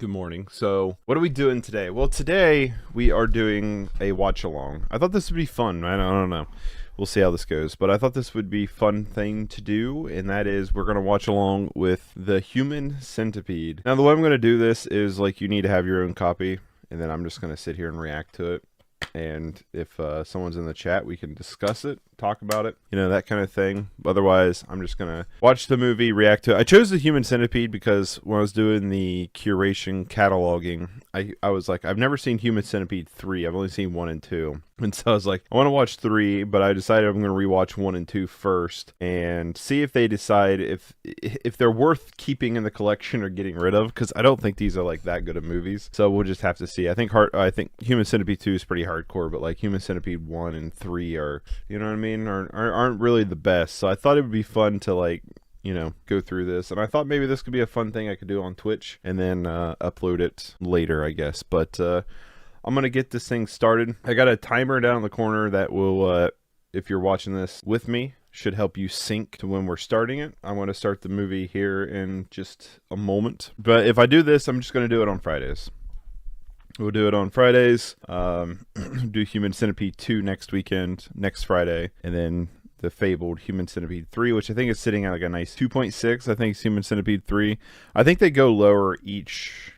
Good morning. So, what are we doing today? Well, today we are doing a watch along. I thought this would be fun. I don't know. We'll see how this goes. But I thought this would be a fun thing to do, and that is we're going to watch along with the Human Centipede. Now, the way I'm going to do this is like you need to have your own copy, and then I'm just going to sit here and react to it. And if someone's in the chat, we can discuss it, talk about it, you know, that kind of thing. Otherwise, I'm just gonna watch the movie, react to it. I chose the Human Centipede because when I was doing the curation cataloging, I was like, I've never seen Human Centipede 3. I've only seen 1 and 2. And so I was like, I want to watch 3, but I decided I'm going to rewatch 1 and 2 first and see if they decide if they're worth keeping in the collection or getting rid of, because I don't think these are like that good of movies. So we'll just have to see. I think Human Centipede 2 is pretty hardcore, but like Human Centipede 1 and 3 are, you know what I mean, aren't really the best. So I thought it would be fun to like, you know, go through this, and I thought maybe this could be a fun thing I could do on Twitch and then upload it later, I guess. But I'm gonna get this thing started. I got a timer down in the corner that will, if you're watching this with me, should help you sync to when we're starting it. I want to start the movie here in just a moment. But if I do this, I'm just gonna do it on Fridays. We'll do it on Fridays. Do Human Centipede 2 next Friday, and then the fabled Human Centipede 3, which I think is sitting at like a nice 2.6. I think it's Human Centipede 3. I think they go lower each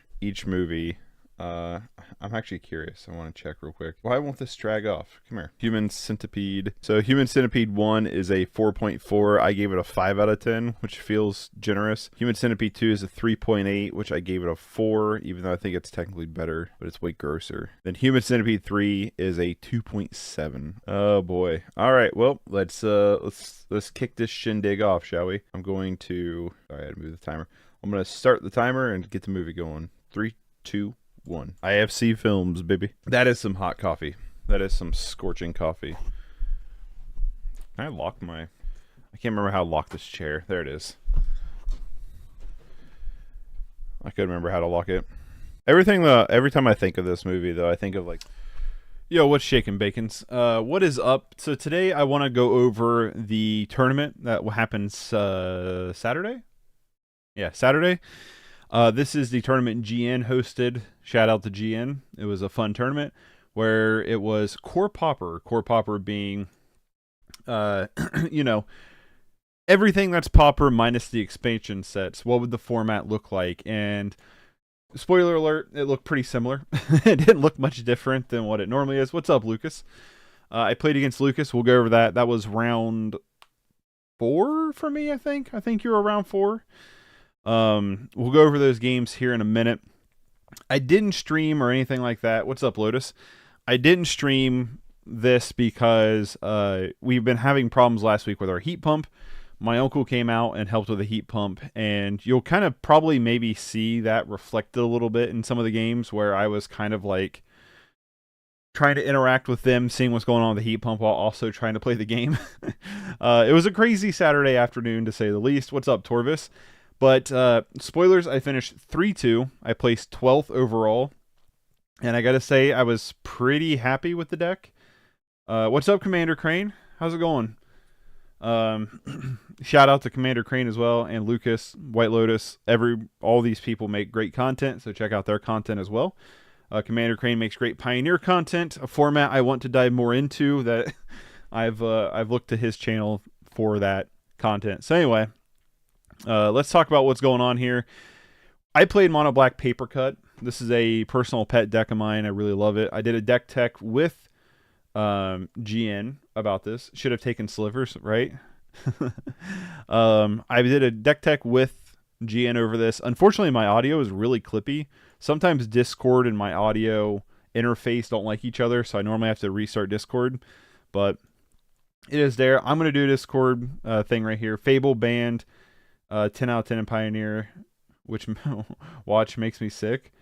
movie. I'm actually curious. I want to check real quick. Why won't this drag off? Come here. Human Centipede. So Human Centipede 1 is a 4.4. I gave it a 5 out of 10, which feels generous. Human Centipede 2 is a 3.8, which I gave it a 4, even though I think it's technically better, but it's way grosser. Then Human Centipede 3 is a 2.7. Oh boy. All right. Well, let's kick this shindig off, shall we? I'm going to, sorry, I had to move the timer. I'm going to start the timer and get the movie going. 3, 2, 1. IFC Films, baby. That is some hot coffee. That is some scorching coffee. Can I lock my... I can't remember how to lock this chair. There it is. I couldn't remember how to lock it. Every time I think of this movie, though, I think of like... Yo, what's shaking, Bacons? What is up? So today I want to go over the tournament that happens Saturday? Yeah, Saturday. This is the tournament GN hosted. Shout out to GN. It was a fun tournament where it was Core Pauper. Core Pauper being, you know, everything that's Pauper minus the expansion sets. What would the format look like? And spoiler alert, it looked pretty similar. It didn't look much different than what it normally is. What's up, Lucas? I played against Lucas. We'll go over that. That was round 4 for me, I think. I think you were around 4. We'll go over those games here in a minute. I didn't stream or anything like that. What's up, Lotus? I didn't stream this because we've been having problems last week with our heat pump. My uncle came out and helped with the heat pump, and you'll kind of probably maybe see that reflected a little bit in some of the games where I was kind of like trying to interact with them, seeing what's going on with the heat pump while also trying to play the game. It was a crazy Saturday afternoon, to say the least. What's up, Torvis? But spoilers, I finished 3-2. I placed 12th overall. And I got to say, I was pretty happy with the deck. What's up, Commander Crane? How's it going? Shout out to Commander Crane as well, and Lucas, White Lotus. All these people make great content, so check out their content as well. Commander Crane makes great Pioneer content, a format I want to dive more into that I've looked to his channel for that content. So anyway, let's talk about what's going on here. I played Mono Black Paper Cut. This is a personal pet deck of mine. I really love it. I did a deck tech with GN about this. Should have taken Slivers, right? I did a deck tech with GN over this. Unfortunately, my audio is really clippy. Sometimes Discord and my audio interface don't like each other, so I normally have to restart Discord. But it is there. I'm going to do a Discord thing right here. Fable banned. 10 out of 10 in Pioneer, which watch makes me sick.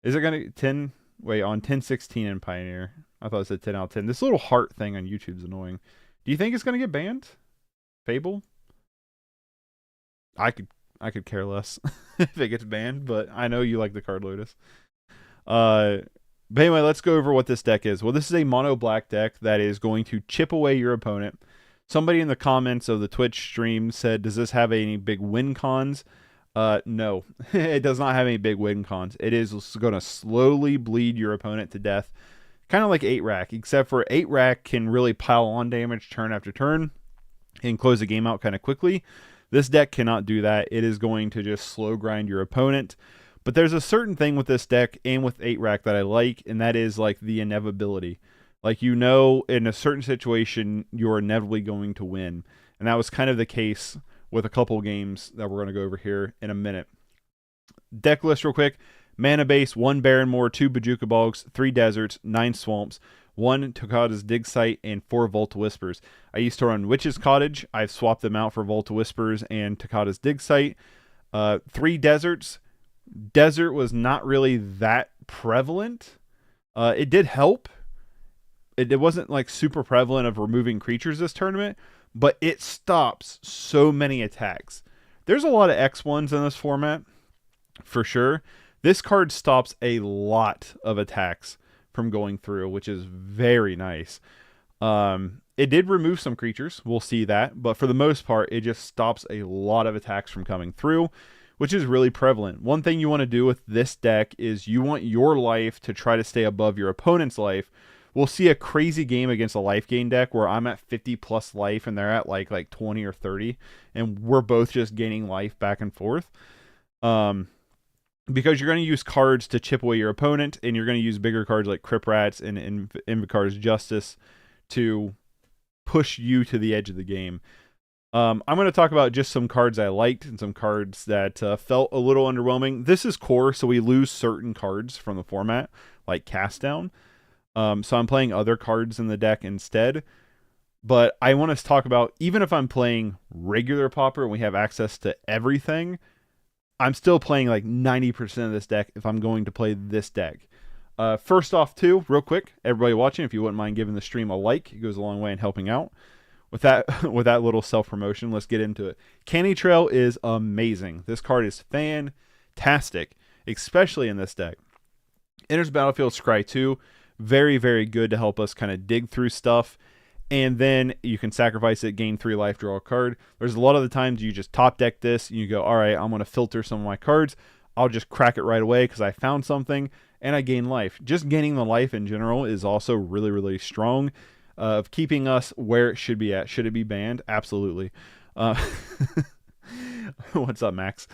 Is it going to 10? Wait, on 10-16 in Pioneer. I thought it said 10 out of 10. This little heart thing on YouTube is annoying. Do you think it's going to get banned? Fable? I could care less if it gets banned, but I know you like the card, Lotus. But anyway, let's go over what this deck is. Well, this is a mono black deck that is going to chip away your opponent. Somebody in the comments of the Twitch stream said, does this have any big win cons? No, it does not have any big win cons. It is going to slowly bleed your opponent to death, kind of like 8-rack, except for 8-rack can really pile on damage turn after turn and close the game out kind of quickly. This deck cannot do that. It is going to just slow grind your opponent. But there's a certain thing with this deck and with 8-rack that I like, and that is like the inevitability. Like, you know, in a certain situation, you're inevitably going to win. And that was kind of the case with a couple games that we're going to go over here in a minute. Deck list real quick. Mana base, 1 Barren Moor, 2 Bojuka Bogs, 3 Deserts, 9 Swamps, 1 Tokata's Dig Site, and 4 Volta Whispers. I used to run Witch's Cottage. I've swapped them out for Volta Whispers and Tokata's Dig Site. 3 Deserts. Desert was not really that prevalent. It did help. It wasn't like super prevalent of removing creatures this tournament, but it stops so many attacks. There's a lot of X1s in this format, for sure. This card stops a lot of attacks from going through, which is very nice. It did remove some creatures, we'll see that, but for the most part, it just stops a lot of attacks from coming through, which is really prevalent. One thing you want to do with this deck is you want your life to try to stay above your opponent's life. We'll see a crazy game against a life gain deck where I'm at 50 plus life and they're at like 20 or 30, and we're both just gaining life back and forth. Because you're going to use cards to chip away your opponent, and you're going to use bigger cards like Crypt Rats and Invocar's Justice to push you to the edge of the game. I'm going to talk about just some cards I liked and some cards that felt a little underwhelming. This is core, so we lose certain cards from the format, like Cast Down. So I'm playing other cards in the deck instead. But I want to talk about, even if I'm playing regular Pauper and we have access to everything, I'm still playing like 90% of this deck if I'm going to play this deck. First off, too, real quick, everybody watching, if you wouldn't mind giving the stream a like, it goes a long way in helping out. With that little self-promotion, let's get into it. Canny Trail is amazing. This card is fantastic, especially in this deck. Enters battlefield, scry 2. Very, very good to help us kind of dig through stuff. And then you can sacrifice it, gain 3 life, draw a card. There's a lot of the times you just top deck this, and you go, all right, I'm going to filter some of my cards. I'll just crack it right away because I found something, and I gain life. Just gaining the life in general is also really, really strong. Of keeping us where it should be at. Should it be banned? Absolutely. What's up, Max?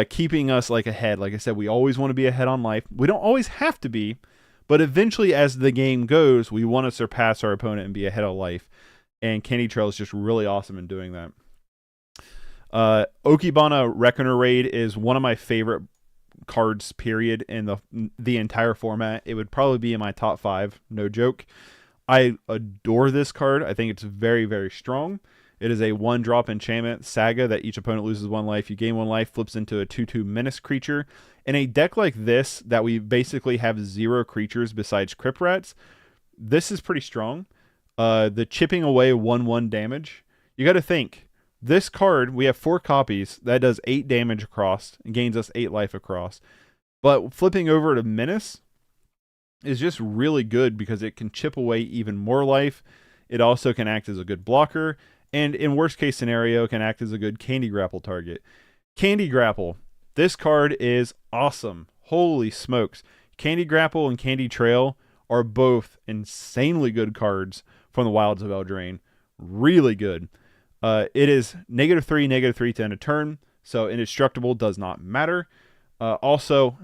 Keeping us like ahead. Like I said, we always want to be ahead on life. We don't always have to be, but eventually as the game goes, we want to surpass our opponent and be ahead of life. And Candy Trail is just really awesome in doing that. Okibana Reckoner Raid is one of my favorite cards, period, in the entire format. It would probably be in my top 5, no joke. I adore this card. I think it's very, very strong. It is a 1-drop enchantment saga that each opponent loses 1 life. You gain 1 life, flips into a 2/2 menace creature. In a deck like this, that we basically have 0 creatures besides Crypt Rats, this is pretty strong. The chipping away 1/1 damage. You got to think, this card, we have 4 copies. That does 8 damage across and gains us 8 life across. But flipping over to menace is just really good because it can chip away even more life. It also can act as a good blocker, and in worst case scenario can act as a good Candy Grapple target. Candy Grapple, this card is awesome. Holy smokes. Candy Grapple and Candy Trail are both insanely good cards from the Wilds of Eldraine. Really good. It is -3/-3 to end a turn, so indestructible does not matter. Also,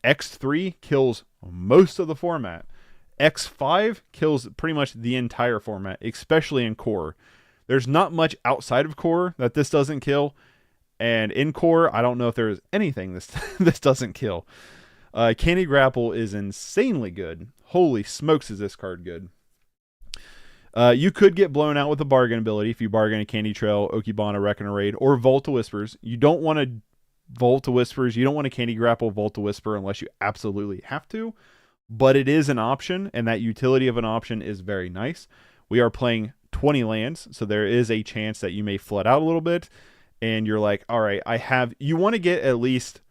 X3 kills most of the format. X5 kills pretty much the entire format, especially in core. There's not much outside of core that this doesn't kill, and in core, I don't know if there is anything this doesn't kill. Candy Grapple is insanely good. Holy smokes, is this card good. You could get blown out with a bargain ability if you bargain a Candy Trail, Okibana, Reckoner Raid, or Volta Whispers. You don't want to Volta Whispers. You don't want to Candy Grapple Volta Whisper unless you absolutely have to, but it is an option, and that utility of an option is very nice. We are playing 20 lands, so there is a chance that you may flood out a little bit, and you're like, all right, you want to get at least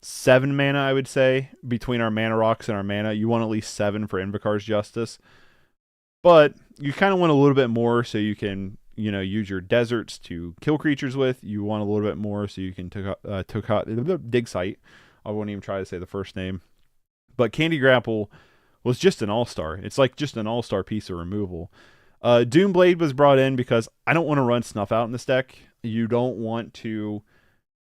7 mana, I would say, between our mana rocks and our mana. You want at least 7 for Invocar's Justice, but you kind of want a little bit more so you can use your deserts to kill creatures with. You want a little bit more, so you can dig site. I won't even try to say the first name. But Candy Grapple was just an all-star. It's like just an all-star piece of removal. Doomblade was brought in because I don't want to run Snuff Out in this deck. You don't want to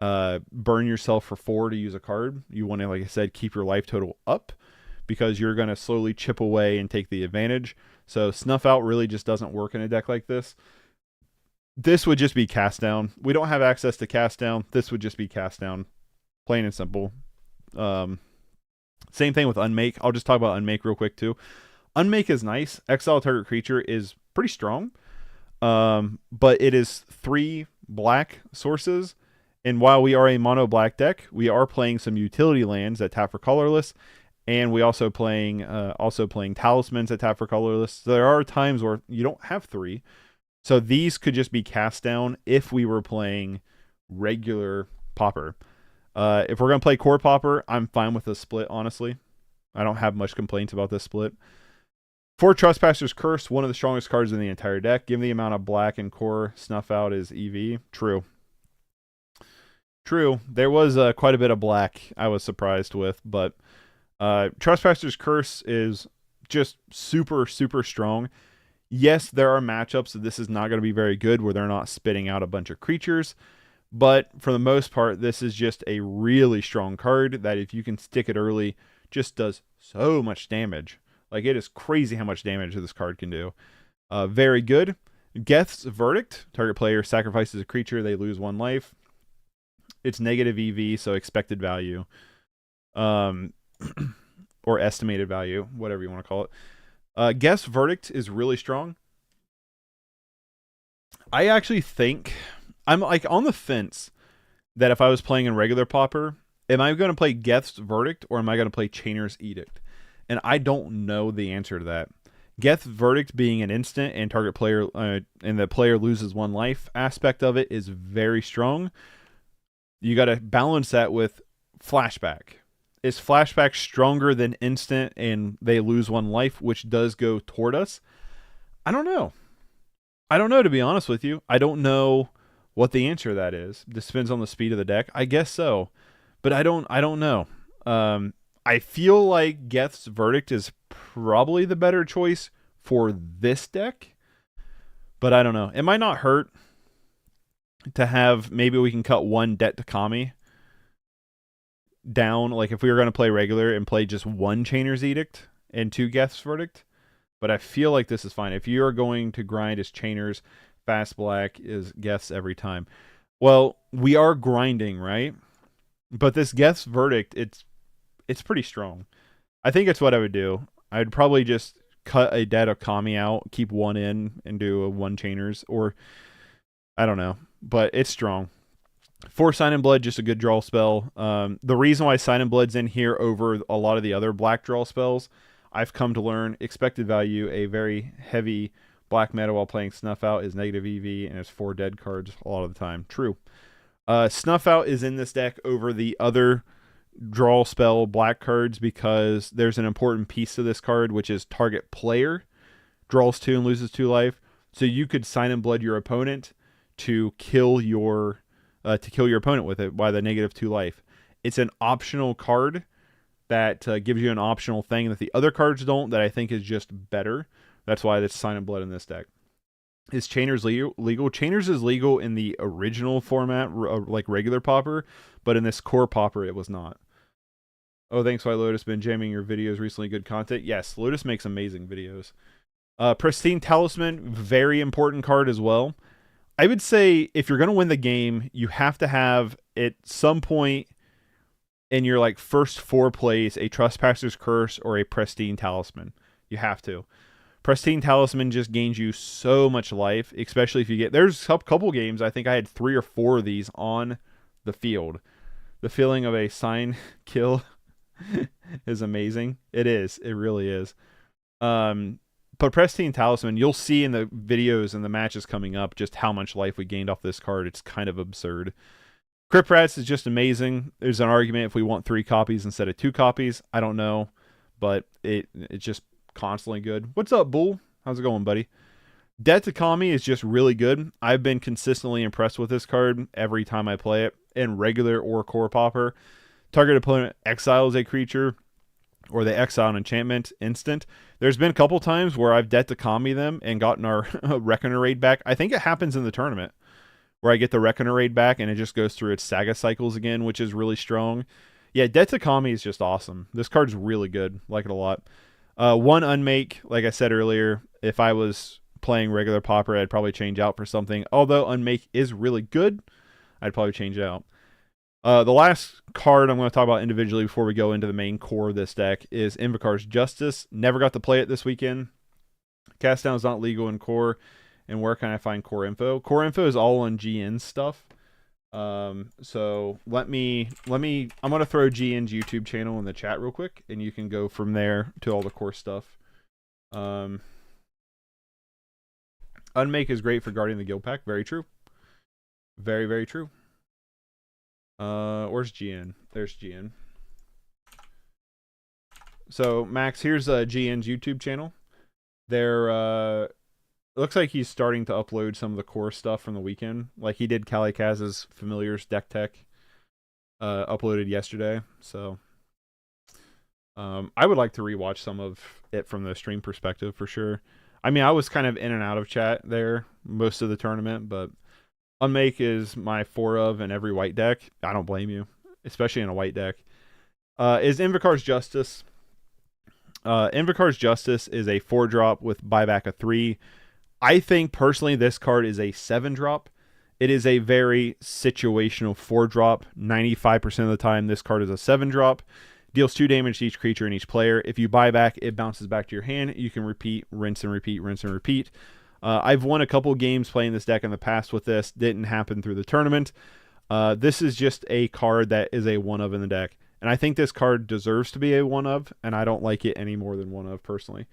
burn yourself for 4 to use a card. You want to, like I said, keep your life total up because you're going to slowly chip away and take the advantage. So Snuff Out really just doesn't work in a deck like this. This would just be Cast Down. We don't have access to Cast Down. This would just be Cast Down. Plain and simple. Same thing with Unmake. I'll just talk about Unmake real quick too. Unmake is nice. Exile target creature is pretty strong. But it is 3 black sources. And while we are a mono black deck, we are playing some utility lands that tap for colorless. And we also playing talismans that tap for colorless. So there are times where you don't have 3. So these could just be cast down if we were playing regular Pauper. If we're going to play Core Pauper, I'm fine with the split, honestly. I don't have much complaints about this split. For Trespasser's Curse, one of the strongest cards in the entire deck. Given the amount of black and core, Snuff Out is EV. True. There was quite a bit of black I was surprised with, but Trespasser's Curse is just super, super strong. Yes, there are matchups that this is not going to be very good where they're not spitting out a bunch of creatures. But for the most part, this is just a really strong card that if you can stick it early, just does so much damage. Like, it is crazy how much damage this card can do. Very good. Geth's Verdict. Target player sacrifices a creature. They lose 1 life. It's negative EV, so expected value. Or estimated value, whatever you want to call it. Geth's Verdict is really strong. I actually think... I'm like on the fence that if I was playing in regular Pauper, am I going to play Geth's Verdict or am I going to play Chainer's Edict? And I don't know the answer to that. Geth's Verdict being an instant and target player and the player loses 1 life aspect of it is very strong. You got to balance that with Flashback. Is Flashback stronger than instant and they lose 1 life, which does go toward us? I don't know. To be honest with you. I don't know what the answer to that is. This depends on the speed of the deck. I guess so. But I don't know. I feel like Geth's Verdict is probably the better choice for this deck. But I don't know. It might not hurt to have, maybe we can cut 1 Debt to Kami down. Like if we were going to play regular and play just 1 Chainer's Edict and 2 Geth's Verdict. But I feel like this is fine. If you are going to grind as Chainer's, fast black is Geth's every time. Well, we are grinding, right? But this Geth's Verdict, it's pretty strong. I think it's what I would do. I'd probably just cut a Debt of Kami out, keep 1 in, and do a 1 Chainer's, or I don't know. But it's strong. For Sign in Blood, just a good draw spell. The reason why Sign in Blood's in here over a lot of the other black draw spells, I've come to learn expected value, a very heavy black meta while playing Snuff Out is negative EV, and it's 4 dead cards a lot of the time. True. Snuff Out is in this deck over the other draw spell black cards because there's an important piece to this card, which is target player draws 2 and loses 2 life. So you could Sign in Blood your opponent to kill your opponent with it by the negative 2 life. It's an optional card that gives you an optional thing that the other cards don't, that I think is just better. That's why it's Sign in Blood in this deck. Is Chainer's legal? Chainer's is legal in the original format, like regular Pauper, but in this Core Pauper, it was not. Oh, thanks, White Lotus. Been jamming your videos recently. Good content. Yes, Lotus makes amazing videos. Pristine Talisman, very important card as well. I would say if you're going to win the game, you have to have at some point in your like first 4 plays a Trespasser's Curse or a Pristine Talisman. You have to. Pristine Talisman just gains you so much life, especially if you get... There's a couple games, I think I had 3 or 4 of these on the field. The feeling of a sign kill is amazing. It is. It really is. But Pristine Talisman, you'll see in the videos and the matches coming up just how much life we gained off this card. It's kind of absurd. Crypt Rats is just amazing. There's an argument if we want 3 copies instead of 2 copies. I don't know, but it's just constantly good. What's up, Bull? How's it going, buddy? Debt to Kami is just really good. I've been consistently impressed with this card every time I play it in regular or core pauper. Target opponent exiles a creature, or they exile an enchantment instant. There's been a couple times where I've Debt to Kami them and gotten our Reckoner raid back. I think it happens in the tournament where I get the Reckoner raid back and it just goes through its saga cycles again, which is really strong. Yeah, Debt to Kami is just awesome. This card's really good. Like it a lot. One unmake, like I said earlier, if I was playing regular Pauper, I'd probably change out for something. Although unmake is really good, I'd probably change out. The last card I'm going to talk about individually before we go into the main core of this deck is Invocar's Justice. Never got to play it this weekend. Cast down is not legal in core. And where can I find core info? Core info is all on GN stuff. So I'm going to throw GN's YouTube channel in the chat real quick, and you can go from there to all the core stuff. Unmake is great for guarding the guild pack. Very true. Very, very true. Where's GN? There's GN. So Max, here's GN's YouTube channel. It looks like he's starting to upload some of the core stuff from the weekend. Like he did Kalikaz's Familiars deck tech. Uploaded yesterday. So I would like to rewatch some of it from the stream perspective for sure. I mean, I was kind of in and out of chat there most of the tournament, but Unmake is my 4 of in every white deck. I don't blame you, especially in a white deck. Is Invocar's Justice. Invocar's Justice is a 4-drop with buyback of 3. I think personally this card is a 7-drop. It is a very situational 4-drop. 95% of the time this card is a 7-drop. Deals 2 damage to each creature and each player. If you buy back, it bounces back to your hand. You can repeat, rinse and repeat, rinse and repeat. I've won a couple games playing this deck in the past with this. Didn't happen through the tournament. This is just a card that is a 1-of in the deck. And I think this card deserves to be a 1-of, and I don't like it any more than 1-of personally.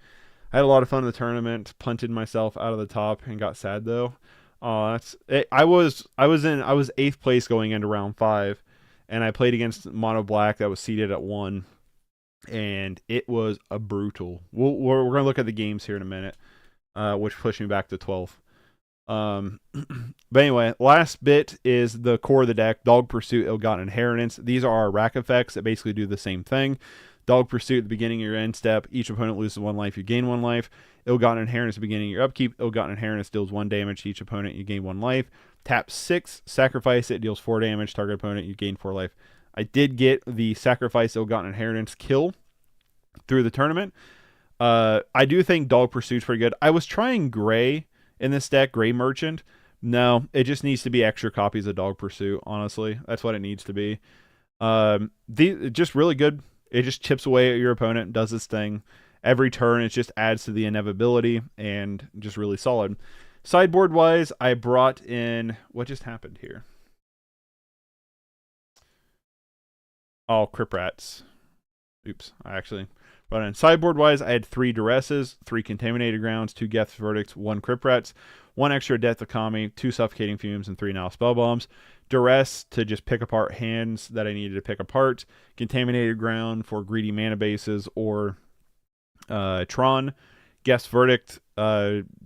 I had a lot of fun in the tournament, punted myself out of the top, and got sad though. That's it. I was 8th place going into round 5, and I played against Mono Black that was seeded at 1, and it was a brutal. We're gonna look at the games here in a minute. Which pushed me back to 12th. But anyway, last bit is the core of the deck. Dog Pursuit, Ill-Gotten Inheritance. These are our rack effects that basically do the same thing. Dog Pursuit at the beginning of your end step. Each opponent loses 1 life. You gain 1 life. Ill-Gotten Inheritance at the beginning of your upkeep. Ill-Gotten Inheritance deals 1 damage to each opponent. You gain 1 life. Tap 6. Sacrifice it. Deals 4 damage. Target opponent. You gain 4 life. I did get the Sacrifice Ill-Gotten Inheritance kill through the tournament. I do think Dog Pursuit's pretty good. I was trying Gray in this deck, Gray Merchant. No, it just needs to be extra copies of Dog Pursuit, honestly. That's what it needs to be. Just really good. It just chips away at your opponent, does its thing. Every turn, it just adds to the inevitability, and just really solid. Sideboard-wise, I brought in... What just happened here? Oh, Crip Rats. Oops, I actually... But in sideboard-wise, I had 3 Duresses, 3 Contaminated Grounds, 2 Geth's Verdicts, 1 Crip Rats, 1 extra Death to Kami, 2 Suffocating Fumes, and 3 Now Spell Bombs. Duress to just pick apart hands that I needed to pick apart. Contaminated Ground for greedy mana bases or Tron. Geth's Verdict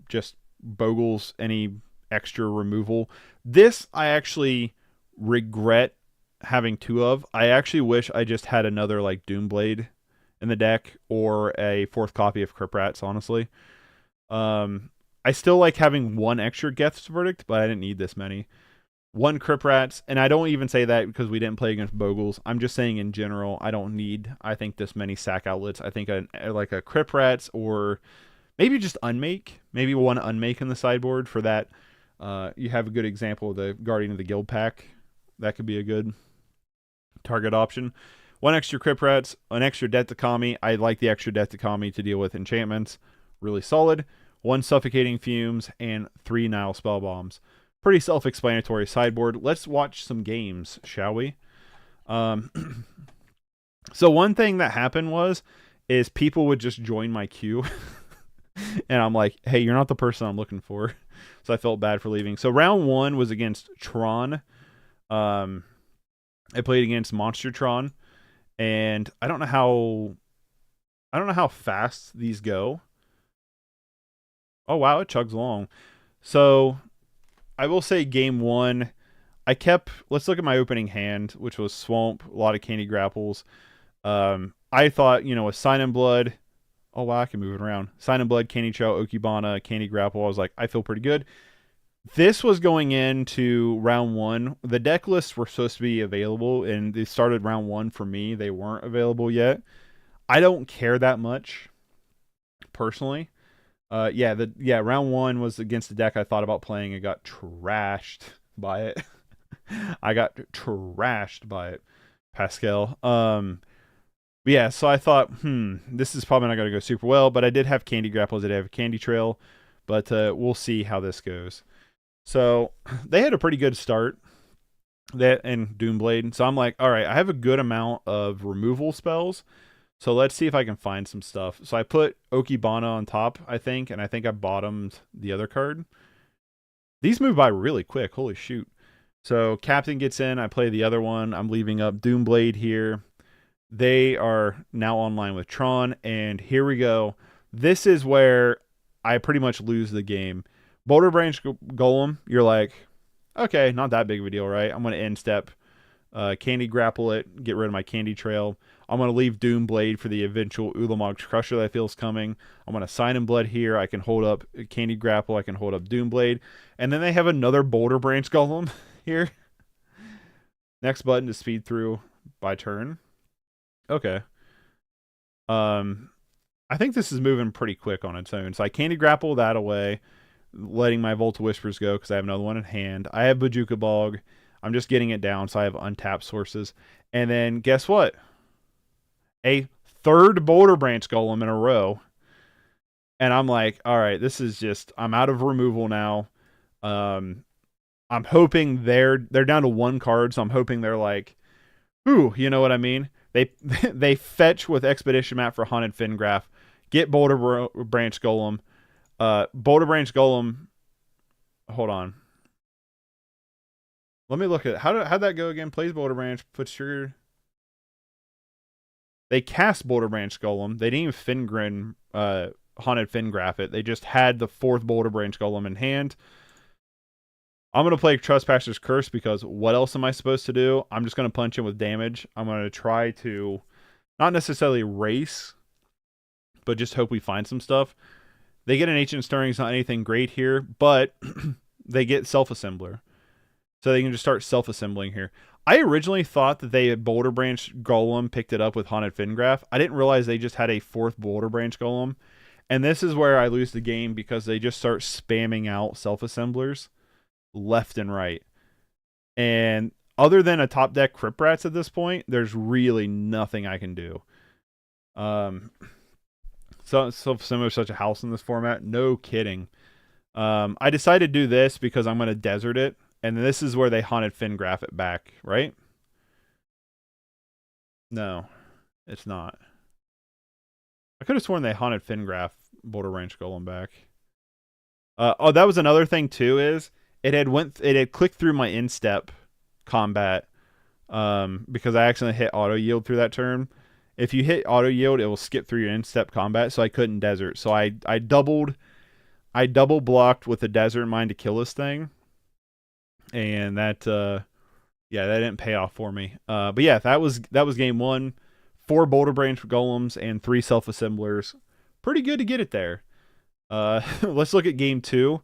just bogles any extra removal. This I actually regret having 2 of. I actually wish I just had another like Doomblade in the deck or a 4th copy of Crip Rats, honestly. I still like having 1 extra Geth's Verdict, but I didn't need this many. 1 Crip Rats, and I don't even say that because we didn't play against Bogles. I'm just saying in general, I don't need, I think, this many sack outlets. I think like a Crip Rats or maybe just Unmake. Maybe 1 Unmake in the sideboard for that. You have a good example of the Guardian of the Guild pack. That could be a good target option. 1 extra Crip Rats, an extra Death to Kami. I like the extra Death to Kami to deal with enchantments. Really solid. 1 Suffocating Fumes, and 3 Nile Spell Bombs. Pretty self-explanatory sideboard. Let's watch some games, shall we? So one thing that happened is people would just join my queue. And I'm like, hey, you're not the person I'm looking for. So I felt bad for leaving. So round 1 was against Tron. I played against Monster Tron. And I don't know how fast these go. Oh, wow, it chugs along. So I will say game one, let's look at my opening hand, which was Swamp, a lot of Candy Grapples. I thought, with Sign in Blood, oh wow, I can move it around. Sign in Blood, Candy Trail, Okibana, Candy Grapple. I was like, I feel pretty good. This was going into round one. The deck lists were supposed to be available, and they started round one for me. They weren't available yet. I don't care that much, personally. Round one was against the deck I thought about playing and got trashed by it. I got trashed by it, Pascal. Yeah, so I thought, this is probably not going to go super well, but I did have Candy Grapples, I did have Candy Trail, but we'll see how this goes. So they had a pretty good start, that and Doomblade. So I'm like, all right, I have a good amount of removal spells, so let's see if I can find some stuff. So I put Okibana on top, I think, and I think I bottomed the other card. These move by really quick, holy shoot. So Captain gets in, I play the other one, I'm leaving up Doomblade here. They are now online with Tron, and here we go. This is where I pretty much lose the game. Boulder Branch Golem, you're like, okay, not that big of a deal, right? I'm going to end step, Candy Grapple it, get rid of my Candy Trail. I'm going to leave Doomblade for the eventual Ulamog's Crusher that I feel is coming. I'm going to Sign in Blood here. I can hold up Candy Grapple. I can hold up Doomblade. And then they have another Boulder Branch Golem here. Next button to speed through by turn. Okay. I think this is moving pretty quick on its own. So I Candy Grapple that away, letting my Volta Whispers go because I have another one in hand. I have Bajuka Bog. I'm just getting it down, so I have untapped sources. And then guess what? A third Boulder Branch Golem in a row. And I'm like, all right, this is just, I'm out of removal now. I'm hoping they're down to one card, so I'm hoping they're like, ooh, you know what I mean? They fetch with Expedition Map for Haunted Fingraph, get Boulder Branch Golem. Boulder Branch Golem, hold on. Let me look at it. How'd that go again? Plays Boulder Branch, puts trigger. They cast Boulder Branch Golem. They didn't even Fingrin, Haunted Fingraph it. They just had the fourth Boulder Branch Golem in hand. I'm going to play Trespasser's Curse because what else am I supposed to do? I'm just going to punch in with damage. I'm going to try to not necessarily race, but just hope we find some stuff. They get an Ancient Stirring. It's not anything great here, but they get Self-Assembler. So they can just start self-assembling here. I originally thought that they had Boulder Branch Golem picked it up with Haunted Fingraph. I didn't realize they just had a fourth Boulder Branch Golem. And this is where I lose the game because they just start spamming out self-assemblers left and right. And other than a top deck Crypt Rats at this point, there's really nothing I can do. So similar to such a house in this format. No kidding. I decided to do this because I'm going to desert it. And this is where they Haunted Fingraph it back, right? No, it's not. I could have sworn they Haunted Fingraph Boulder Branch Golem back. Oh, that was another thing too, is it had clicked through my instep combat because I accidentally hit auto yield through that turn. If you hit auto yield, it will skip through your instep combat, so I couldn't desert. So I double blocked with the Desert Mine to kill this thing. And that that didn't pay off for me. But yeah, that was game one. 4 Boulder Branch Golems and 3 self-assemblers. Pretty good to get it there. Let's look at game 2.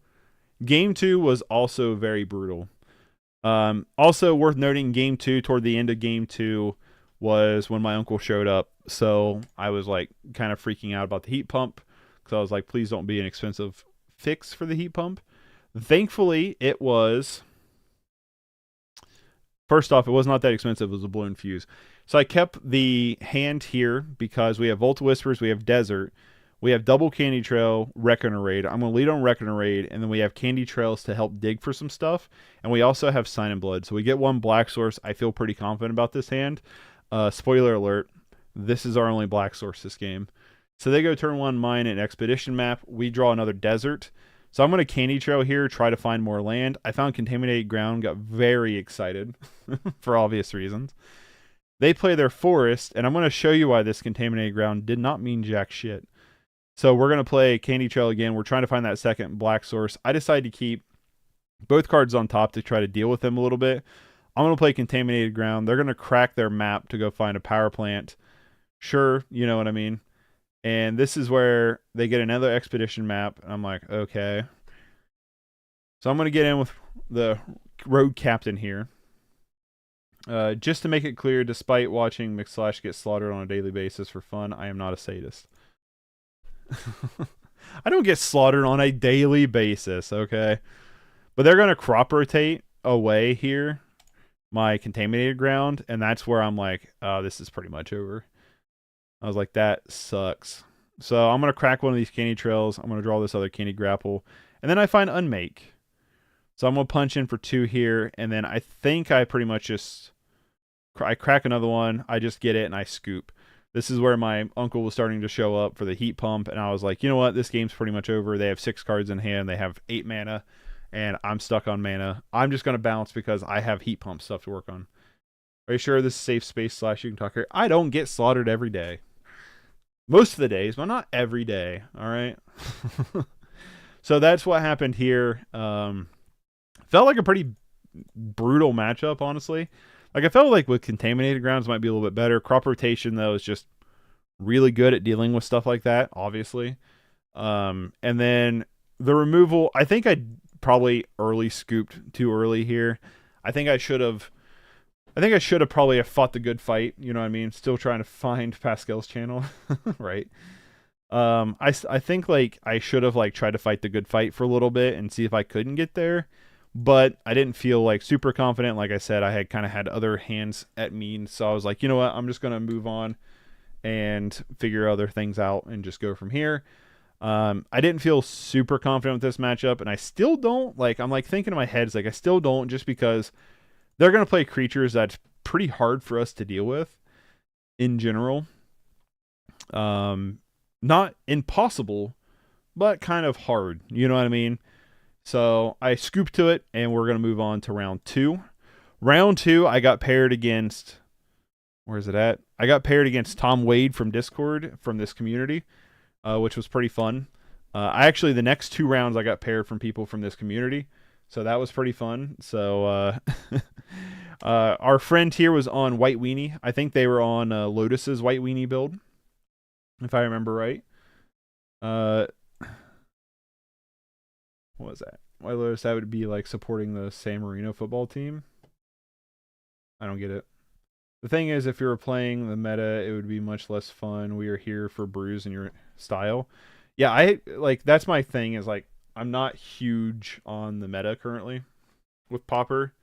Game 2 was also very brutal. Also worth noting, game 2, toward the end of game 2, was when my uncle showed up. So I was like kind of freaking out about the heat pump because I was like, please don't be an expensive fix for the heat pump. Thankfully, it was... First off, it was not that expensive. It was a balloon fuse. So I kept the hand here because we have Volta Whispers, we have Desert, we have double Candy Trail, Reckoner Raid. I'm going to lead on Reckoner Raid, and then we have Candy Trails to help dig for some stuff. And we also have Sign in Blood. So we get 1 black source. I feel pretty confident about this hand. Spoiler alert, this is our only black source this game. So they go turn 1 mine and Expedition Map. We draw another Desert. So I'm going to Candy Trail here, try to find more land. I found Contaminated Ground, got very excited for obvious reasons. They play their Forest, and I'm going to show you why this Contaminated Ground did not mean jack shit. So we're going to play Candy Trail again. We're trying to find that second black source. I decided to keep both cards on top to try to deal with them a little bit. I'm going to play Contaminated Ground. They're going to crack their map to go find a power plant. Sure, you know what I mean. And this is where they get another expedition map. And I'm like, okay. So I'm going to get in with the road captain here. Just to make it clear, despite watching McSlash get slaughtered on a daily basis for fun, I am not a sadist. I don't get slaughtered on a daily basis, okay? But they're going to crop rotate away here, my Contaminated Ground, and that's where I'm like, oh, this is pretty much over. I was like, that sucks. So I'm going to crack one of these Candy Trails. I'm going to draw this other Candy Grapple. And then I find Unmake. So I'm going to punch in for 2 here, and then I think I pretty much just... I crack another one, I just get it, and I scoop. This is where my uncle was starting to show up for the heat pump, and I was like, you know what, this game's pretty much over. They have 6 cards in hand, they have 8 mana, and I'm stuck on mana. I'm just going to bounce because I have heat pump stuff to work on. Are you sure this is safe space / you can talk here? I don't get slaughtered every day. Most of the days, but not every day, alright? So that's what happened here. Felt like a pretty brutal matchup, honestly. Like, I felt like with Contaminated Grounds might be a little bit better. Crop Rotation, though, is just really good at dealing with stuff like that, obviously. And then the removal, I think I probably early scooped too early here. I think I should have probably have fought the good fight, you know what I mean? Still trying to find Pascal's channel, right? I think, like, I should have, like, tried to fight the good fight for a little bit and see if I couldn't get there. But I didn't feel like super confident. Like I said, I had kind of had other hands at me. So I was like, you know what? I'm just going to move on and figure other things out and just go from here. I didn't feel super confident with this matchup. And I still don't. Like, I'm like thinking in my head, it's like I still don't, just because they're going to play creatures that's pretty hard for us to deal with in general. Not impossible, but kind of hard. You know what I mean? So I scooped to it, and we're going to move on to round 2. Round 2, I got paired against... Where is it at? I got paired against Tom Wade from Discord, from this community, which was pretty fun. The next 2 rounds, I got paired from people from this community, so that was pretty fun. So our friend here was on White Weenie. I think they were on Lotus's White Weenie build, if I remember right. What was that? White Lotus, that would be like supporting the San Marino football team. I don't get it. The thing is, if you were playing the meta, it would be much less fun. We are here for brews in your style. Yeah, I like, that's my thing, is like, I'm not huge on the meta currently with Pauper.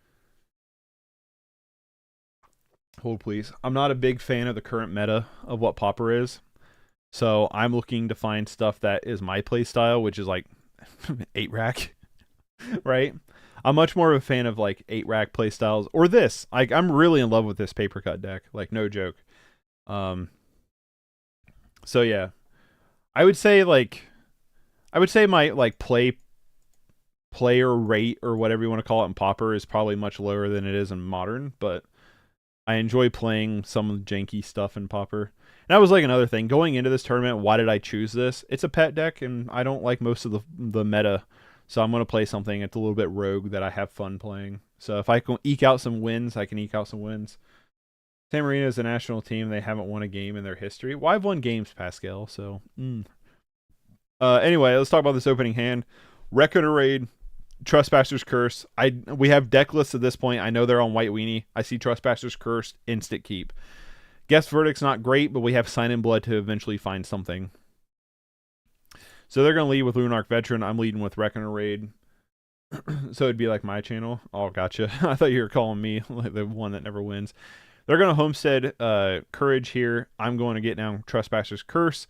Hold please. I'm not a big fan of the current meta of what Pauper is. So I'm looking to find stuff that is my play style, which is like 8-rack, right? I'm much more of a fan of like 8-rack play styles, or this. Like, I'm really in love with this paper cut deck, like, no joke. So yeah, I would say my like player rate, or whatever you want to call it, in Pauper is probably much lower than it is in Modern, but I enjoy playing some of the janky stuff in Pauper. And that was like another thing going into this tournament. Why did I choose this? It's a pet deck, and I don't like most of the meta, so I'm going to play something that's a little bit rogue that I have fun playing. So if I can eke out some wins, I can eke out some wins. San Marino is a national team. They haven't won a game in their history. Well, I've won games, Pascal, so... Anyway, let's talk about this opening hand. Reckoner Raid, Trespasser's Curse. We have Decklist at this point. I know they're on White Weenie. I see Trespasser's Curse, instant keep. Guess Verdict's not great, but we have Sign in Blood to eventually find something. So they're going to lead with Lunarch Veteran. I'm leading with Reckoner Raid. So it'd be like my channel. Oh, gotcha. I thought you were calling me like the one that never wins. They're going to Homestead Courage here. I'm going to get down Trespasser's Curse.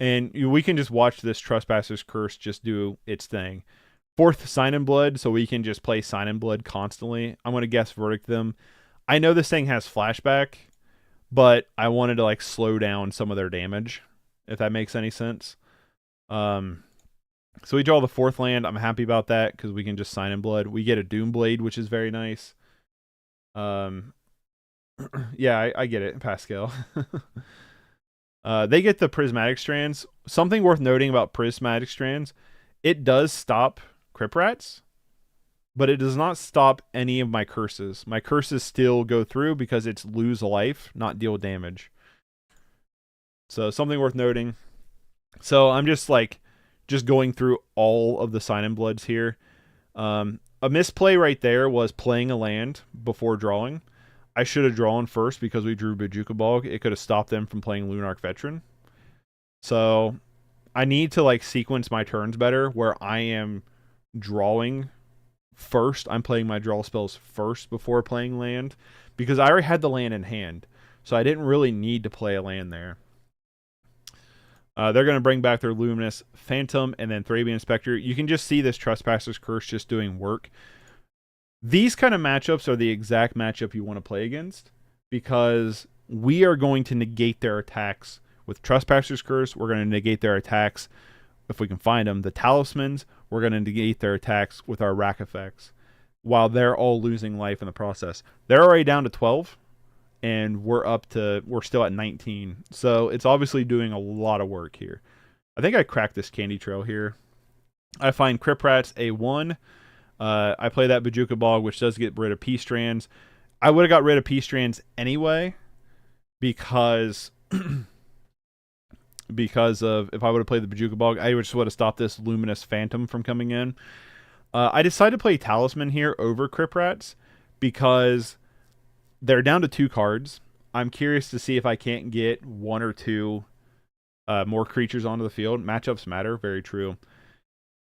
And we can just watch this Trespasser's Curse just do its thing. 4th, Sign in Blood, so we can just play Sign in Blood constantly. I'm going to guess Verdict them. I know this thing has Flashback, but I wanted to like slow down some of their damage, if that makes any sense. So we draw the 4th land. I'm happy about that because we can just Sign in Blood. We get a Doomblade, which is very nice. Yeah, I get it, Pascal. They get the Prismatic Strands. something worth noting about Prismatic Strands, it does stop Crypt Rats, but it does not stop any of my curses. My curses still go through because it's lose a life, not deal damage. So something worth noting. So I'm just going through all of the Sign in Bloods here. A misplay right there was playing a land before drawing. I should have drawn first because we drew Bojuka Bog. It could have stopped them from playing Lunarch Veteran. So I need to sequence my turns better where I am drawing first. I'm playing my draw spells first before playing land because I already had the land in hand. So I didn't really need to play a land there. They're going to bring back their Luminous Phantom and then Thrabian Spectre. You can just see this Trespasser's Curse just doing work. These kind of matchups are the exact matchup you want to play against because we are going to negate their attacks with Trespasser's Curse. We're going to negate their attacks if we can find them. The Talismans, we're going to negate their attacks with our rack effects while they're all losing life in the process. They're already down to 12. And we're still at 19. So it's obviously doing a lot of work here. I think I cracked this candy trail here. I find Crypt Rats A1. I play that Bojuka Bog, which does get rid of P-Strands. I would have got rid of P-Strands anyway because of if I would have played the Bojuka Bog, I just would have stopped this Luminous Phantom from coming in. I decided to play Talisman here over Crypt Rats because they're down to 2 cards. I'm curious to see if I can't get 1 or 2 more creatures onto the field. Matchups matter. Very true.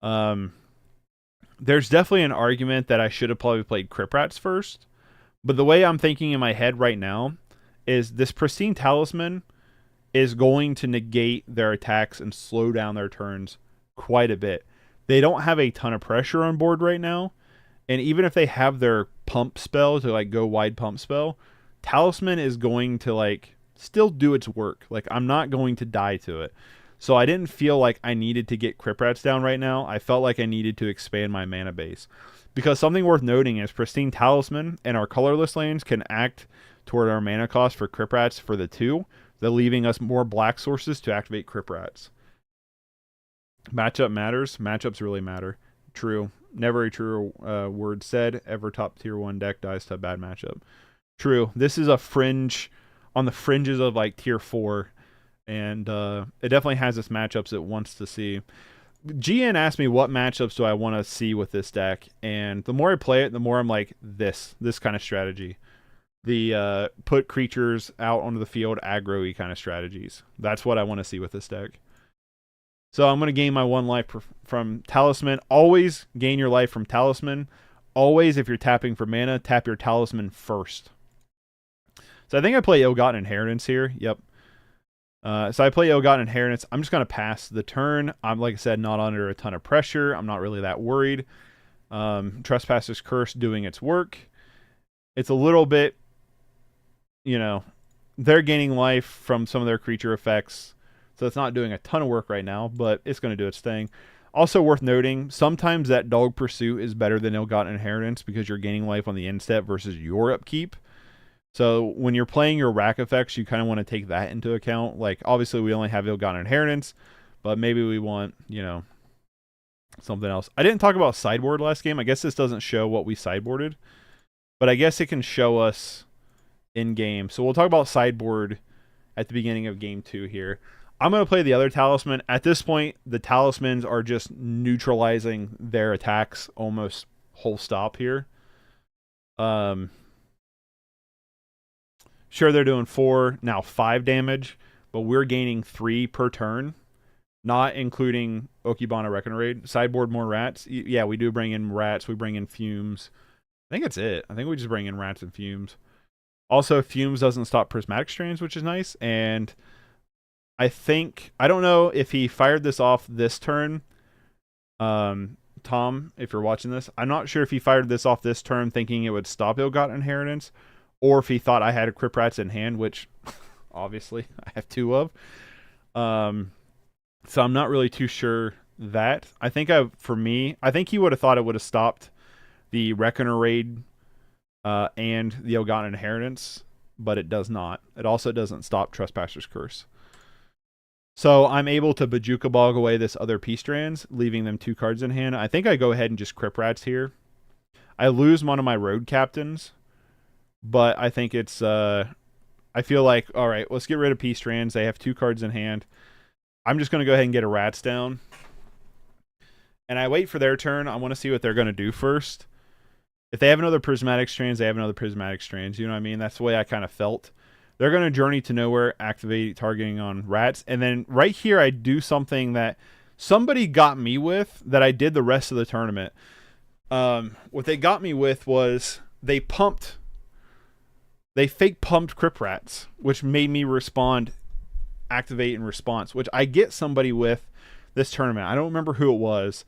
There's definitely an argument that I should have probably played Crypt Rats first. But the way I'm thinking in my head right now is this Pristine Talisman is going to negate their attacks and slow down their turns quite a bit. They don't have a ton of pressure on board right now. And even if they have their pump spell to go wide pump spell, Talisman is going to still do its work. I'm not going to die to it. So I didn't feel like I needed to get Crypt Rats down right now. I felt like I needed to expand my mana base. Because something worth noting is Pristine Talisman and our colorless lands can act toward our mana cost for Crypt Rats for the 2. They're leaving us more black sources to activate Crypt Rats. Matchup matters. Matchups really matter. True. Never a truer word said. Ever top tier 1 deck dies to a bad matchup. True. This is a fringe, on the fringes of tier 4. And it definitely has its matchups it wants to see. GN asked me what matchups do I want to see with this deck. And the more I play it, the more I'm like, this kind of strategy. The put creatures out onto the field, aggro-y kind of strategies. That's what I want to see with this deck. So I'm going to gain my 1 life from Talisman. Always gain your life from Talisman. Always, if you're tapping for mana, tap your Talisman first. So I think I play Ill-Gotten Inheritance here. Yep. So I play Ill-Gotten Inheritance. I'm just going to pass the turn. I'm, like I said, not under a ton of pressure. I'm not really that worried. Trespasser's Curse doing its work. It's a little bit, they're gaining life from some of their creature effects. So it's not doing a ton of work right now, but it's going to do its thing. Also worth noting, sometimes that Dog Pursuit is better than Ill-Gotten Inheritance because you're gaining life on the end step versus your upkeep. So when you're playing your rack effects, you kind of want to take that into account. Obviously, we only have Ill-Gotten Inheritance, but maybe we want, something else. I didn't talk about sideboard last game. I guess this doesn't show what we sideboarded, but I guess it can show us in game. So we'll talk about sideboard at the beginning of game 2 here. I'm going to play the other Talisman. At this point, the Talismans are just neutralizing their attacks almost whole stop here. Sure, they're doing 4, now 5 damage, but we're gaining 3 per turn, not including Okibana Reckoner Raid. Sideboard more rats. Yeah, we do bring in rats. We bring in fumes. I think that's it. I think we just bring in rats and fumes. Also, fumes doesn't stop Prismatic Strands, which is nice, and I don't know if he fired this off this turn. Tom, if you're watching this, I'm not sure if he fired this off this turn thinking it would stop Ill-Gotten Inheritance, or if he thought I had a Crypt Rats in hand, which obviously I have 2 of. So I'm not really too sure that. I think he would have thought it would have stopped the Reckoner Raid and the Ill-Gotten Inheritance, but it does not. It also doesn't stop Trespasser's Curse. So I'm able to Bajuka Bog away this other P-Strands, leaving them 2 cards in hand. I think I go ahead and just Crypt Rats here. I lose one of my road captains, but I think it's I feel like, all right, let's get rid of P-Strands. They have 2 cards in hand. I'm just going to go ahead and get a Rats down. And I wait for their turn. I want to see what they're going to do first. If they have another Prismatic Strands, they have another Prismatic Strands. You know what I mean? That's the way I kind of felt. They're going to Journey to Nowhere, activate targeting on Rats. And then right here, I do something that somebody got me with that I did the rest of the tournament. What they got me with was they fake pumped Crypt Rats, which made me respond, activate in response, which I get somebody with this tournament. I don't remember who it was,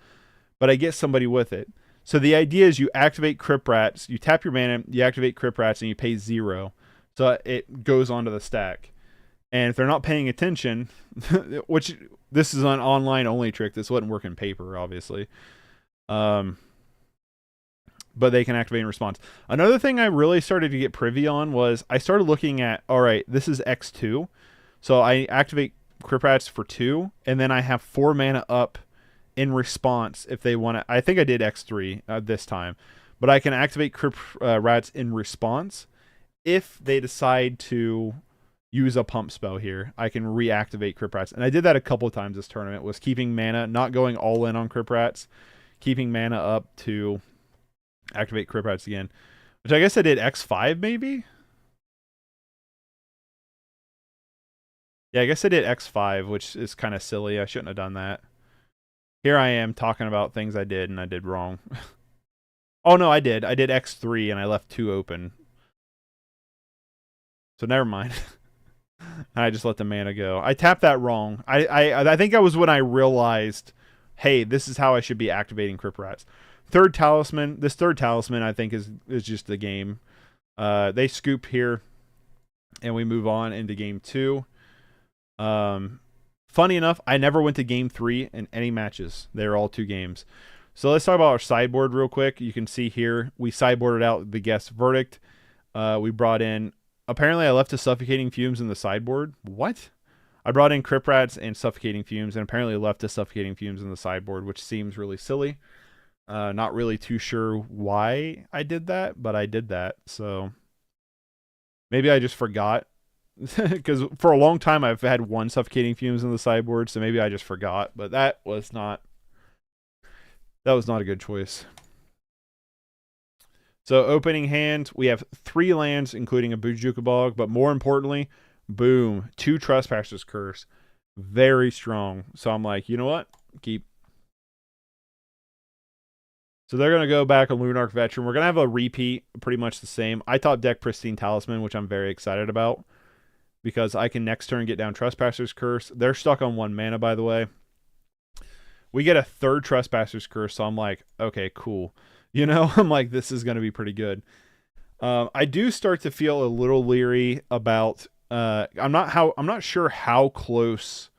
but I get somebody with it. So the idea is you activate Crypt Rats, you tap your mana, you activate Crypt Rats, and you pay 0. So it goes onto the stack. And if they're not paying attention, which this is an online only trick, this wouldn't work in paper, obviously. But they can activate in response. Another thing I really started to get privy on was I started looking at, all right, this is X2. So I activate Crypt Rats for 2, and then I have 4 mana up in response if they want to. I think I did X3 this time. But I can activate Crypt Rats in response. If they decide to use a pump spell here, I can reactivate Crypt Rats. And I did that a couple of times this tournament, was keeping mana, not going all in on Crypt Rats, keeping mana up to activate Crypt Rats again. Which I guess I did X5 maybe? Yeah, I guess I did X5, which is kind of silly. I shouldn't have done that. Here I am talking about things I did and I did wrong. Oh no, I did. I did X3 and I left 2 open. So never mind. I just let the mana go. I tapped that wrong. I think that was when I realized, hey, this is how I should be activating Crypt Rats. Third Talisman. This third Talisman, I think, is just the game. They scoop here, and we move on into game 2. Funny enough, I never went to game 3 in any matches. They were all 2 games. So let's talk about our sideboard real quick. You can see here, we sideboarded out the Guest Verdict. We brought in... Apparently, I left the Suffocating Fumes in the sideboard. What? I brought in Crypt Rats and Suffocating Fumes, and apparently left the Suffocating Fumes in the sideboard, which seems really silly. Not really too sure why I did that, but I did that. So maybe I just forgot. Because for a long time, I've had 1 Suffocating Fumes in the sideboard, so maybe I just forgot. But that was not a good choice. So opening hand, we have 3 lands, including a Bojuka Bog, but more importantly, boom, 2 Trespassers Curse. Very strong. So I'm like, you know what? Keep. So they're going to go back on Lunarch Veteran. We're going to have a repeat, pretty much the same. I top deck Pristine Talisman, which I'm very excited about, because I can next turn get down Trespasser's Curse. They're stuck on 1 mana, by the way. We get a 3rd Trespasser's Curse, so I'm like, okay, cool. You know, I'm like, this is going to be pretty good. I do start to feel a little leery about. I'm not sure how close.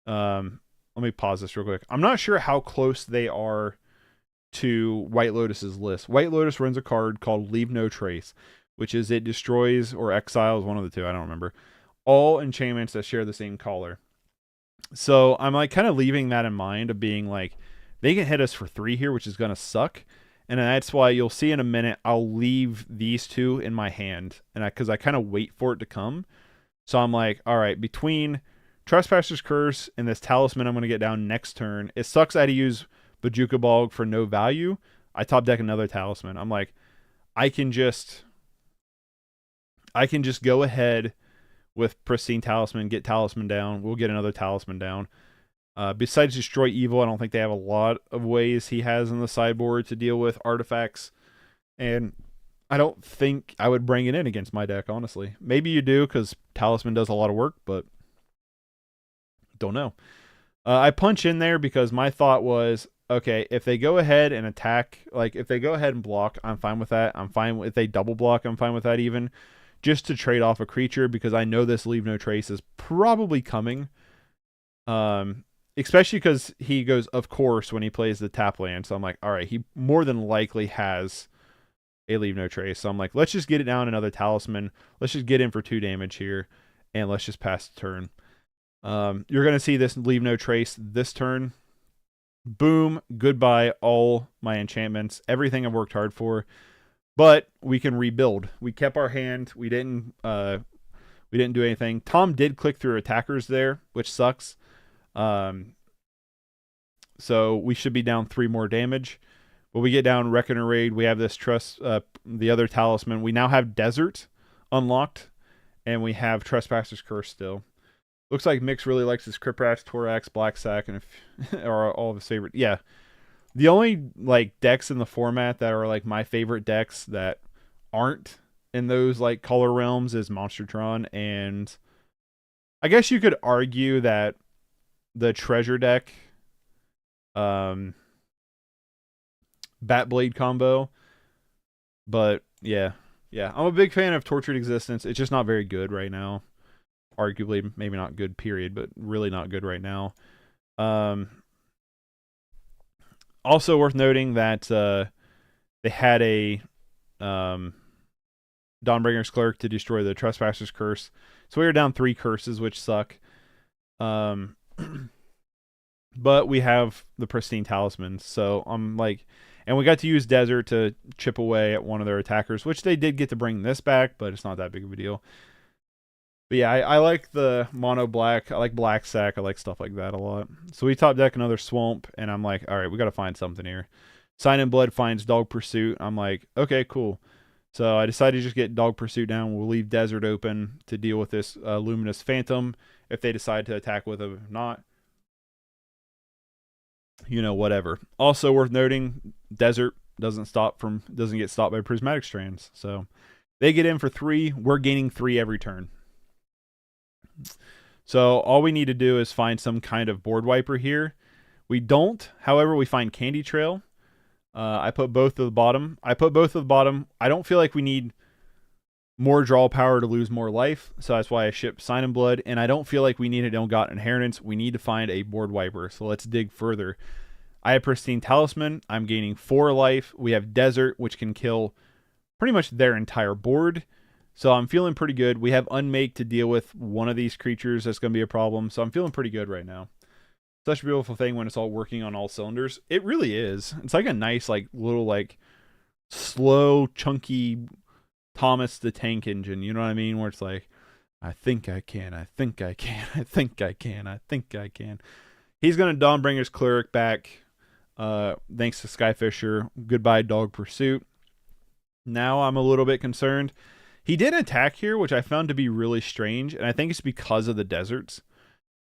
Let me pause this real quick. I'm not sure how close they are to White Lotus's list. White Lotus runs a card called Leave No Trace, which is it destroys or exiles, one of the 2, I don't remember, all enchantments that share the same color. So I'm like kind of leaving that in mind of being like, they can hit us for 3 here, which is going to suck. And that's why you'll see in a minute, I'll leave these 2 in my hand. And because I kind of wait for it to come. So I'm like, all right, between Trespasser's Curse and this Talisman I'm going to get down next turn. It sucks I had to use Bojuka Bog for no value. I top deck another Talisman. I'm like, I can just go ahead with Pristine Talisman, get Talisman down. We'll get another Talisman down. Besides Destroy Evil, I don't think they have a lot of ways he has in the sideboard to deal with artifacts. And I don't think I would bring it in against my deck, honestly. Maybe you do, because Talisman does a lot of work, but don't know. I punch in there because my thought was, okay, if they go ahead and attack, like if they go ahead and block, I'm fine with that. I'm fine if they double block, I'm fine with that even. Just to trade off a creature, because I know this Leave No Trace is probably coming. Especially because he goes, of course, when he plays the tap land. So I'm like, all right, he more than likely has a Leave No Trace. So I'm like, let's just get it down another Talisman. Let's just get in for 2 damage here, and let's just pass the turn. You're going to see this Leave No Trace this turn. Boom, goodbye all my enchantments, everything I've worked hard for. But we can rebuild. We kept our hand. We didn't do anything. Tom did click through attackers there, which sucks. So we should be down 3 more damage. But we get down Reckoner Raid. We have this Trust, the other talisman. We now have Desert unlocked, and we have Trespasser's Curse still. Looks like Mix really likes his Crypt Rats, Torax, Black Sack, and are all of his favorite. Yeah, the only like decks in the format that are like my favorite decks that aren't in those like color realms is Monstertron, and I guess you could argue that the Treasure deck, Batblade combo, but yeah, I'm a big fan of Tortured Existence. It's just not very good right now. Arguably, maybe not good, period, but really not good right now. Also worth noting that they had a Dawnbringer's Clerk to destroy the Trespasser's Curse. So we were down 3 curses, which suck. But we have the Pristine Talisman. So I'm like... And we got to use Desert to chip away at one of their attackers, which they did get to bring this back, but it's not that big of a deal. But yeah, I like the mono black. I like Black Sack. I like stuff like that a lot. So we top deck another Swamp, and I'm like, all right, we got to find something here. Sign in Blood finds Dog Pursuit. I'm like, okay, cool. So I decided to just get Dog Pursuit down. We'll leave Desert open to deal with this Luminous Phantom if they decide to attack with it or not. You know, whatever. Also worth noting, Desert doesn't get stopped by Prismatic Strands. So they get in for 3. We're gaining 3 every turn. So all we need to do is find some kind of board wiper here. We don't. However, we find Candy Trail. I put both at the bottom. I don't feel like we need more draw power to lose more life. So that's why I shipped Sign in Blood. And I don't feel like we need an Ill-Gotten Inheritance. We need to find a board wiper. So let's dig further. I have Pristine Talisman. I'm gaining 4 life. We have Desert, which can kill pretty much their entire board. So I'm feeling pretty good. We have Unmake to deal with one of these creatures that's going to be a problem. So I'm feeling pretty good right now. Such a beautiful thing when it's all working on all cylinders. It really is. It's like a nice, like, little, like, slow, chunky Thomas the Tank Engine. You know what I mean? Where it's like, I think I can, I think I can, I think I can, I think I can. He's going to Dawnbringer's Cleric back. Thanks to Skyfisher. Goodbye, Dog Pursuit. Now I'm a little bit concerned. He did attack here, which I found to be really strange, and I think it's because of the deserts.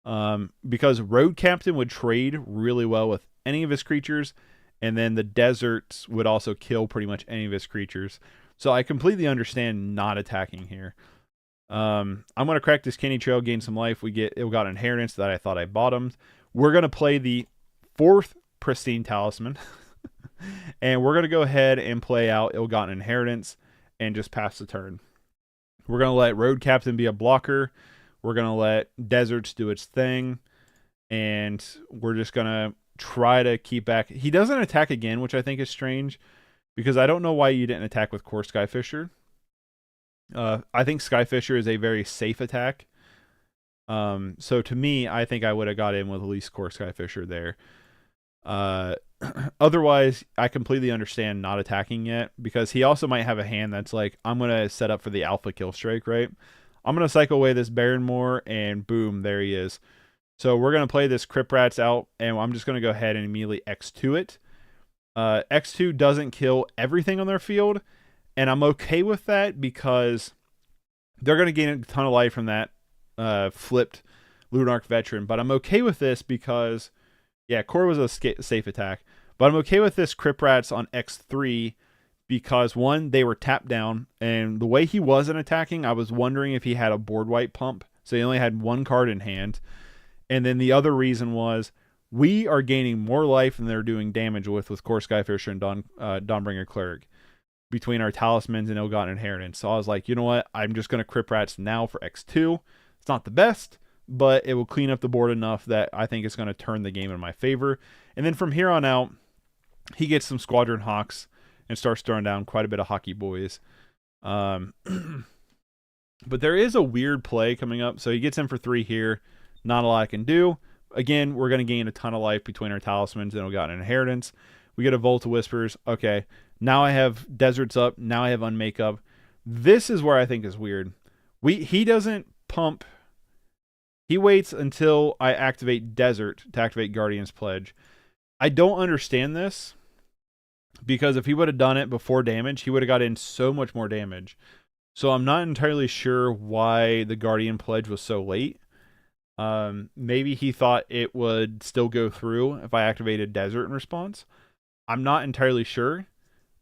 Because Road Captain would trade really well with any of his creatures, and then the deserts would also kill pretty much any of his creatures. So I completely understand not attacking here. I'm going to crack this Candy Trail, gain some life. We get Ill-Gotten Inheritance that I thought I bottomed. We're going to play the 4th Pristine Talisman, and we're going to go ahead and play out Ill-Gotten Inheritance and just pass the turn. We're going to let Road Captain be a blocker. We're going to let Deserts do its thing. And we're just going to try to keep back. He doesn't attack again, which I think is strange. Because I don't know why you didn't attack with Core Skyfisher. I think Skyfisher is a very safe attack. So to me, I think I would have got in with at least Core Skyfisher there. Otherwise, I completely understand not attacking yet, because he also might have a hand that's like, I'm going to set up for the Alpha Kill Strike, right? I'm going to cycle away this Baronmoor, and boom, there he is. So we're going to play this Crypt Rats out, and I'm just going to go ahead and immediately X2 it. X2 doesn't kill everything on their field, and I'm okay with that because they're going to gain a ton of life from that flipped Lunarch Veteran. But I'm okay with this because, yeah, Core was a safe attack. But I'm okay with this Crypt Rats on X3 because, one, they were tapped down, and the way he wasn't attacking, I was wondering if he had a board wipe pump, so he only had 1 card in hand. And then the other reason was we are gaining more life than they're doing damage with Core Skyfisher and Dawnbringer Cleric between our Talismans and Ill-Gotten Inheritance. So I was like, you know what? I'm just going to Crypt Rats now for X2. It's not the best, but it will clean up the board enough that I think it's going to turn the game in my favor. And then from here on out, he gets some Squadron Hawks and starts throwing down quite a bit of Hockey Boys. But there is a weird play coming up. So he gets in for 3 here. Not a lot I can do. Again, we're going to gain a ton of life between our talismans, and we got an inheritance. We get a Volt of Whispers. Okay, now I have Deserts up. Now I have Unmake up. This is where I think is weird. He doesn't pump. He waits until I activate Desert to activate Guardian's Pledge. I don't understand this, because if he would have done it before damage, he would have got in so much more damage. So I'm not entirely sure why the Guardian Pledge was so late. Maybe he thought it would still go through if I activated Desert in response. I'm not entirely sure,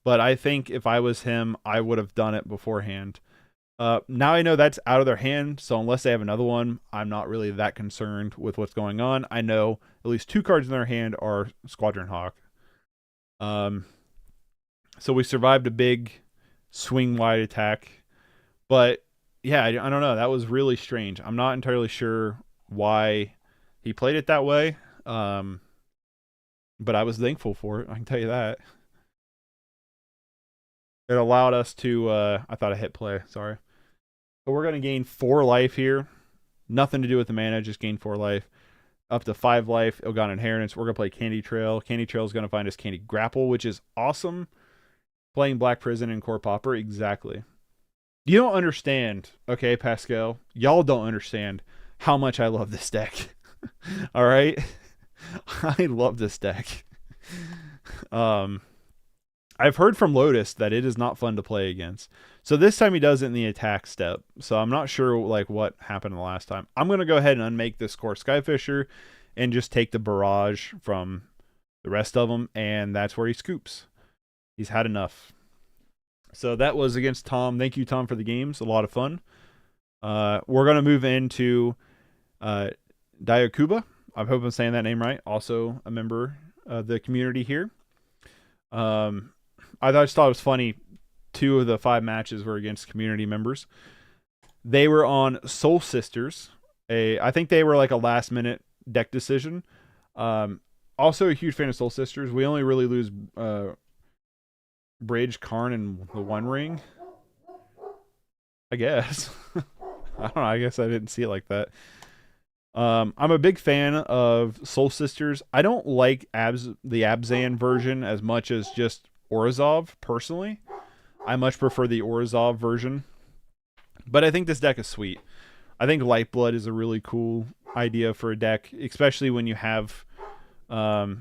but I think if I was him, I would have done it beforehand. Now I know that's out of their hand, so unless they have another one, I'm not really that concerned with what's going on. I know at least 2 cards in their hand are Squadron Hawk. So we survived a big swing wide attack, but yeah, I don't know. That was really strange. I'm not entirely sure why he played it that way, but I was thankful for it. I can tell you that. It allowed us to. I thought I hit play. Sorry. But we're going to gain 4 life here. Nothing to do with the mana, just gain 4 life. Up to 5 life, it'll got inheritance. We're going to play Candy Trail. Candy Trail is going to find us Candy Grapple, which is awesome. Playing Black Prison and Core Pauper, exactly. You don't understand, okay, Pascal? Y'all don't understand how much I love this deck. All right? I love this deck. I've heard from Lotus that it is not fun to play against. So this time he does it in the attack step. So I'm not sure like what happened the last time. I'm going to go ahead and unmake this Core Skyfisher and just take the barrage from the rest of them, and that's where he scoops. He's had enough. So that was against Tom. Thank you, Tom, for the games. A lot of fun. We're going to move into Dayakuba. I hope I'm saying that name right. Also a member of the community here. I just thought it was funny. 2 of the 5 matches were against community members. They were on Soul Sisters. I think they were like a last minute deck decision. Also a huge fan of Soul Sisters. We only really lose Bridge, Karn, and the One Ring, I guess. I don't know. I guess I didn't see it like that. I'm a big fan of Soul Sisters. I don't like the Abzan version as much as just Orzhov, personally. I much prefer the Orzhov version. But I think this deck is sweet. I think Lightblood is a really cool idea for a deck, especially when you have real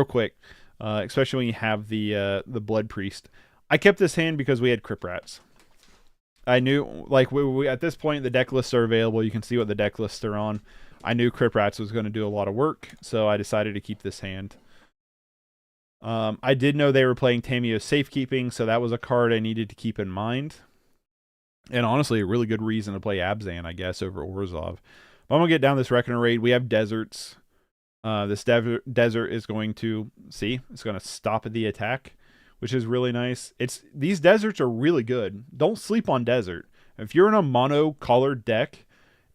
quick, especially when you have the Blood Priest. I kept this hand because we had Crypt Rats. I knew, like, we at this point, the deck lists are available. You can see what the deck lists are on. I knew Crypt Rats was going to do a lot of work, so I decided to keep this hand. I did know they were playing Tameo Safekeeping, so that was a card I needed to keep in mind. And honestly, a really good reason to play Abzan, I guess, over Orzhov. But I'm going to get down this Reckoner raid. We have Deserts. This desert is going to, it's going to stop the attack, which is really nice. These deserts are really good. Don't sleep on desert. If you're in a mono color deck,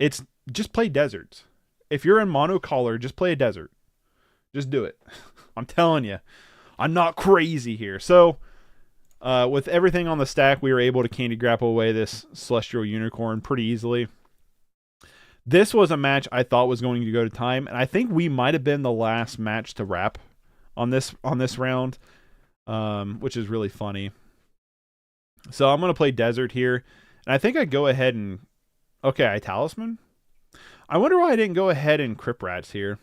just play deserts. If you're in mono color, just play a desert. Just do it. I'm telling you, I'm not crazy here. So, with everything on the stack, we were able to Candy Grapple away this Celestial Unicorn pretty easily. This was a match I thought was going to go to time, and I think we might have been the last match to wrap on this round, which is really funny. So I'm going to play Desert here, and I think I go ahead and... Okay, I Talisman? I wonder why I didn't go ahead and Crypt Rats here.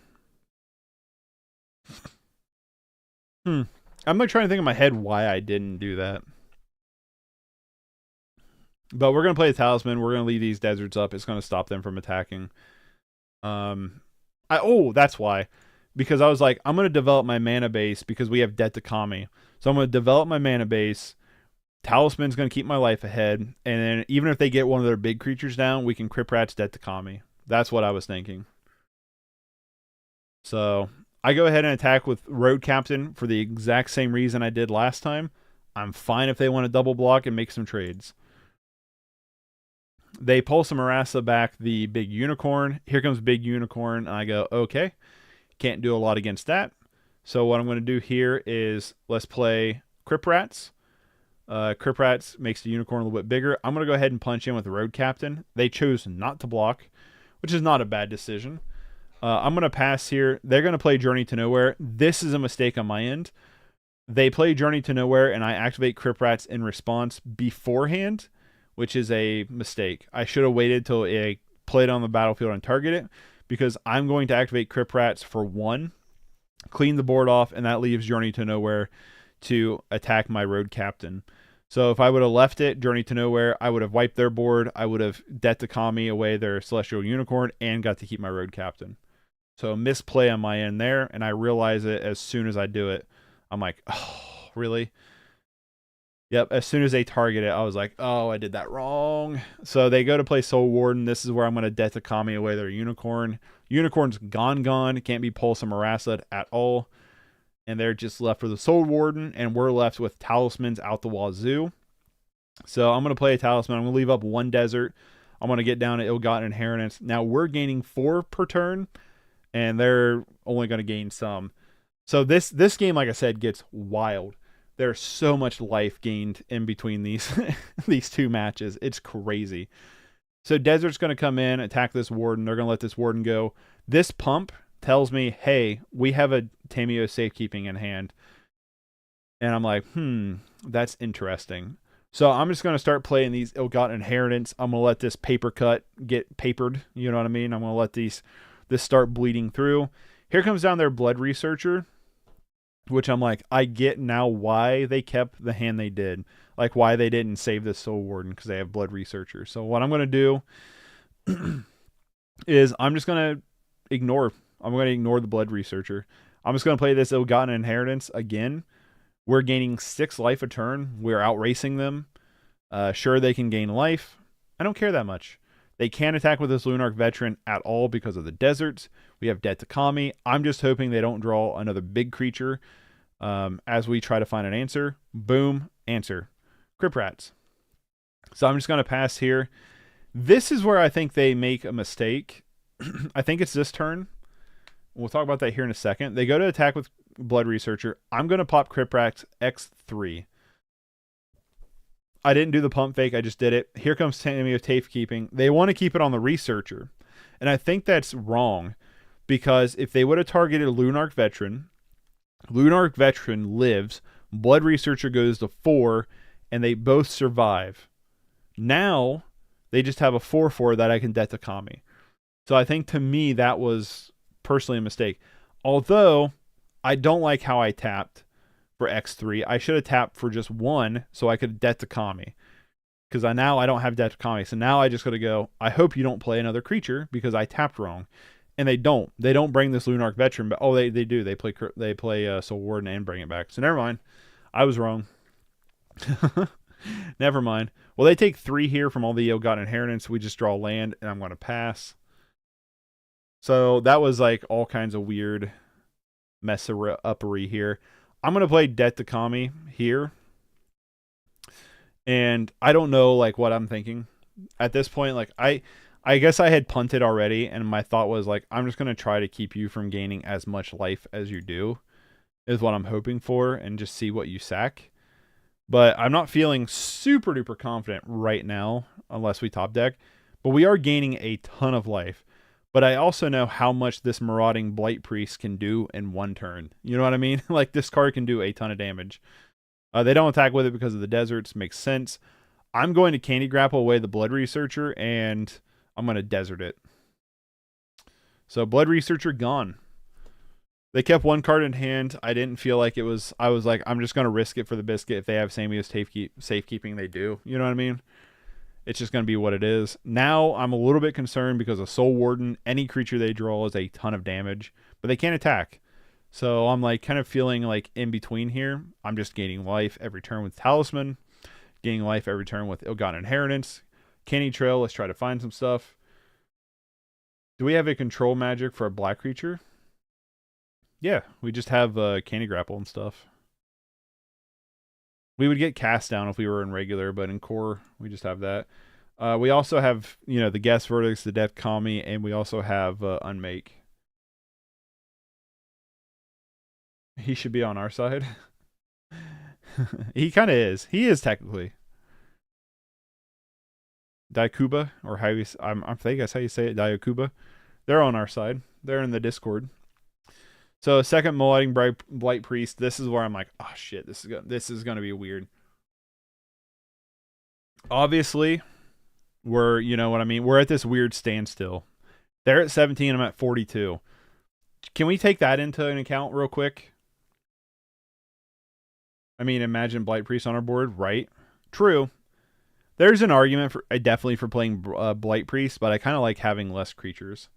I'm like trying to think in my head why I didn't do that. But we're going to play the Talisman. We're going to leave these deserts up. It's going to stop them from attacking. That's why. Because I was like, I'm going to develop my mana base because we have Debt to Kami. So I'm going to develop my mana base. Talisman's going to keep my life ahead. And then even if they get one of their big creatures down, we can Crypt Rats Debt to Kami. That's what I was thinking. So I go ahead and attack with Road Captain for the exact same reason I did last time. I'm fine if they want to double block and make some trades. They pull some Marassa back the Big Unicorn. Here comes Big Unicorn. And I go, okay. Can't do a lot against that. So what I'm going to do here is let's play Crypt Rats. Crip Rats makes the Unicorn a little bit bigger. I'm going to go ahead and punch in with the Road Captain. They chose not to block, which is not a bad decision. I'm going to pass here. They're going to play Journey to Nowhere. This is a mistake on my end. They play Journey to Nowhere, and I activate Crip Rats in response beforehand, which is a mistake. I should have waited till it played on the battlefield and target it, because I'm going to activate Crip Rats for 1, clean the board off, and that leaves Journey to Nowhere to attack my Road Captain. So if I would have left it, Journey to Nowhere, I would have wiped their board. I would have Det Kami away their Celestial Unicorn and got to keep my Road Captain. So misplay on my end there, and I realize it as soon as I do it. I'm like, oh, really? Yep, as soon as they target it, I was like, oh, I did that wrong. So they go to play Soul Warden. This is where I'm going to Det Kami away their Unicorn. Unicorn's gone. Can't be Pulse and Marasset at all. And they're just left with a Soul Warden, and we're left with Talismans out the wazoo. So I'm going to play a Talisman. I'm going to leave up 1 Desert. I'm going to get down to Ill-Gotten Inheritance. Now we're gaining 4 per turn, and they're only going to gain some. So this game, like I said, gets wild. There's so much life gained in between these these 2 matches. It's crazy. So Desert's going to come in, attack this Warden. They're going to let this Warden go. This pump tells me, hey, we have a Tameo Safekeeping in hand. And I'm like, that's interesting. So I'm just going to start playing these Ill-Gotten Inheritance. I'm going to let this paper cut get papered. You know what I mean? I'm going to let this start bleeding through. Here comes down their Blood Researcher, which I'm like, I get now why they kept the hand they did. Like why they didn't save this Soul Warden, because they have Blood Researcher. So what I'm going to do is I'm just going to ignore the Blood Researcher. I'm just going to play this Ill-Gotten Inheritance again. We're gaining 6 life a turn. We're outracing them. Sure, they can gain life. I don't care that much. They can't attack with this Lunarch Veteran at all because of the deserts. We have Det Kami. I'm just hoping they don't draw another big creature as we try to find an answer. Boom, answer. Crip Rats. So I'm just going to pass here. This is where I think they make a mistake. I think it's this turn. We'll talk about that here in a second. They go to attack with Blood Researcher. I'm going to pop Crip Rats X3. I didn't do the pump fake. I just did it. Here comes Tameo Safekeeping. They want to keep it on the Researcher. And I think that's wrong, because if they would have targeted Lunarch Veteran lives, Blood Researcher goes to 4, and they both survive. Now, they just have a 4/4 that I can Det Kami. So I think, to me, that was personally a mistake. Although, I don't like how I tapped for X3. I should have tapped for just 1 so I could Det Kami. Because now I don't have Det Kami. So now I just got to go, I hope you don't play another creature because I tapped wrong. And they don't. They don't bring this Lunarch Veteran. But they do. They play Soul Warden and bring it back. So never mind. I was wrong. Never mind. Well, they take 3 here from all the Ill-Gotten Inheritance. We just draw land, and I'm going to pass. So that was like all kinds of weird mess-uppery here. I'm going to play Det Kami here. And I don't know like what I'm thinking. At this point, like I guess I had punted already, and my thought was like, I'm just going to try to keep you from gaining as much life as you do, is what I'm hoping for, and just see what you sack. But I'm not feeling super duper confident right now, unless we top deck. But we are gaining a ton of life. But I also know how much this Marauding Blight Priest can do in 1 turn. You know what I mean? Like, this card can do a ton of damage. They don't attack with it because of the deserts. Makes sense. I'm going to Candy Grapple away the Blood Researcher, and I'm going to desert it. So Blood Researcher gone. They kept 1 card in hand. I didn't feel like it was... I was like, I'm just going to risk it for the biscuit. If they have Samuel's safekeeping, they do. You know what I mean? It's just going to be what it is. Now, I'm a little bit concerned because of Soul Warden. Any creature they draw is a ton of damage. But they can't attack. So I'm like kind of feeling like in between here. I'm just gaining life every turn with Talisman. Gaining life every turn with Ill-Gotten Inheritance. Candy Trail, let's try to find some stuff. Do we have a control magic for a black creature? Yeah, we just have Candy Grapple and stuff. We would get Cast Down if we were in regular, but in core, we just have that. We also have, the Guess Verdicts, the Det Kami, and we also have Unmake. He should be on our side. He kind of is. He is technically. Daikuba, or how you, I think that's how you say it, Daikuba. They're on our side. They're in the Discord. So second Molding Blight Priest. This is where I'm like, oh shit, this is gonna be weird. Obviously, you know what I mean. We're at this weird standstill. They're at 17. I'm at 42. Can we take that into an account real quick? I mean, imagine Blight Priest on our board, right? True. There's an argument for definitely for playing Blight Priest, but I kind of like having less creatures.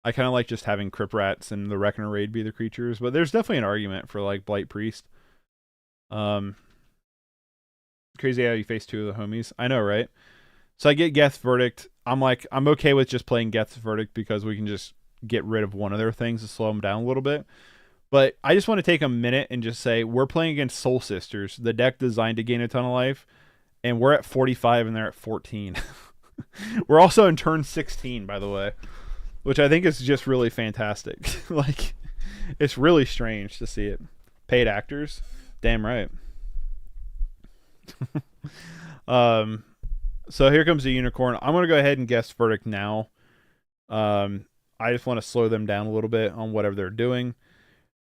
I kind of like just having Crypt Rats and the Reckoner Raid be the creatures, but there's definitely an argument for like Blight Priest. Crazy how you face two of the homies. I know, right? So I get Geth's Verdict. I'm okay with just playing Geth's Verdict because we can just get rid of one of their things to slow them down a little bit. But I just want to take a minute and just say we're playing against Soul Sisters, the deck designed to gain a ton of life, and we're at 45 and they're at 14. We're also in turn 16, by the way, which I think is just really fantastic. Like, it's really strange to see it. Paid actors? Damn right. So here comes the unicorn. I'm going to go ahead and guess Verdict now. I just want to slow them down a little bit on whatever they're doing.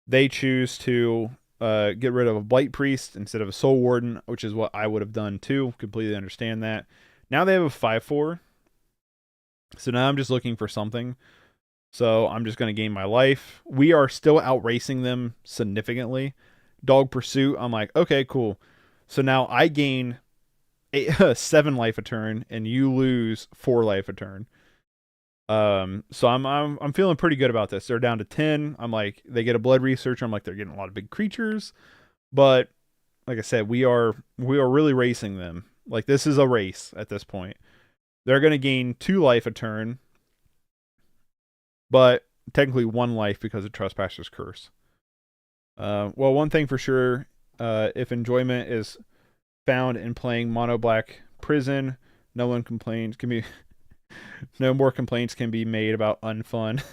They choose to get rid of a Blight Priest instead of a Soul Warden, which is what I would have done too. Completely understand that. Now they have a 5/4. So now I'm just looking for something. So I'm just going to gain my life. We are still outracing them significantly. Dog Pursuit, I'm like, okay, cool. So now I gain 7 life a turn, and you lose 4 life a turn. So I'm feeling pretty good about this. They're down to 10. I'm like, they get a Blood Researcher. I'm like, they're getting a lot of big creatures, but like I said, we are really racing them. Like, this is a race at this point. They're going to gain 2 life a turn, but technically 1 life because of Trespasser's Curse. Well, one thing for sure, if enjoyment is found in playing mono black Prison, no more complaints can be made about unfun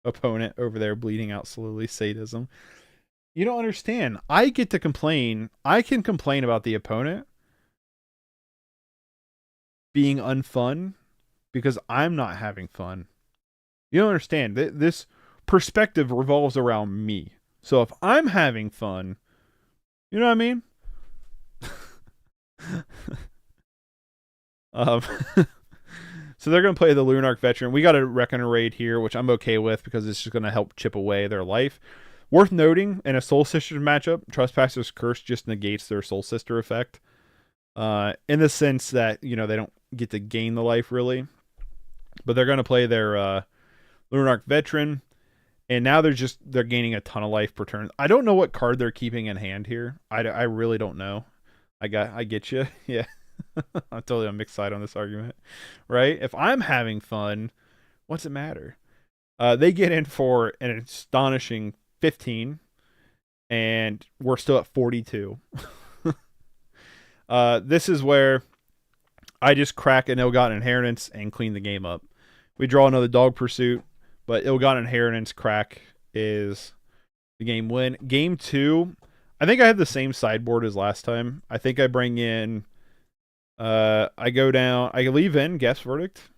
opponent over there bleeding out slowly sadism. You don't understand. I get to complain. I can complain about the opponent being unfun because I'm not having fun. You don't understand. This perspective revolves around me. So if I'm having fun, you know what I mean? So they're going to play the Lunarch Veteran. We got a Reckoner Raid here, which I'm okay with because it's just going to help chip away their life. Worth noting, in a Soul Sisters matchup, Trespasser's Curse just negates their Soul Sister effect. In the sense that, you know, they don't get to gain the life, really. But they're going to play their Lunarch Veteran. And now they're gaining a ton of life per turn. I don't know what card they're keeping in hand here. I really don't know. I get you. Yeah. I'm totally on mixed side on this argument, right? If I'm having fun, what's it matter? They get in for an astonishing 15, and we're still at 42. This is where I just crack an Ill-Gotten Inheritance and clean the game up. We draw another Dog Pursuit, but Ill-Gotten Inheritance crack is the game win. Game 2, I think I have the same sideboard as last time. I think I bring in I leave in Guess Verdict.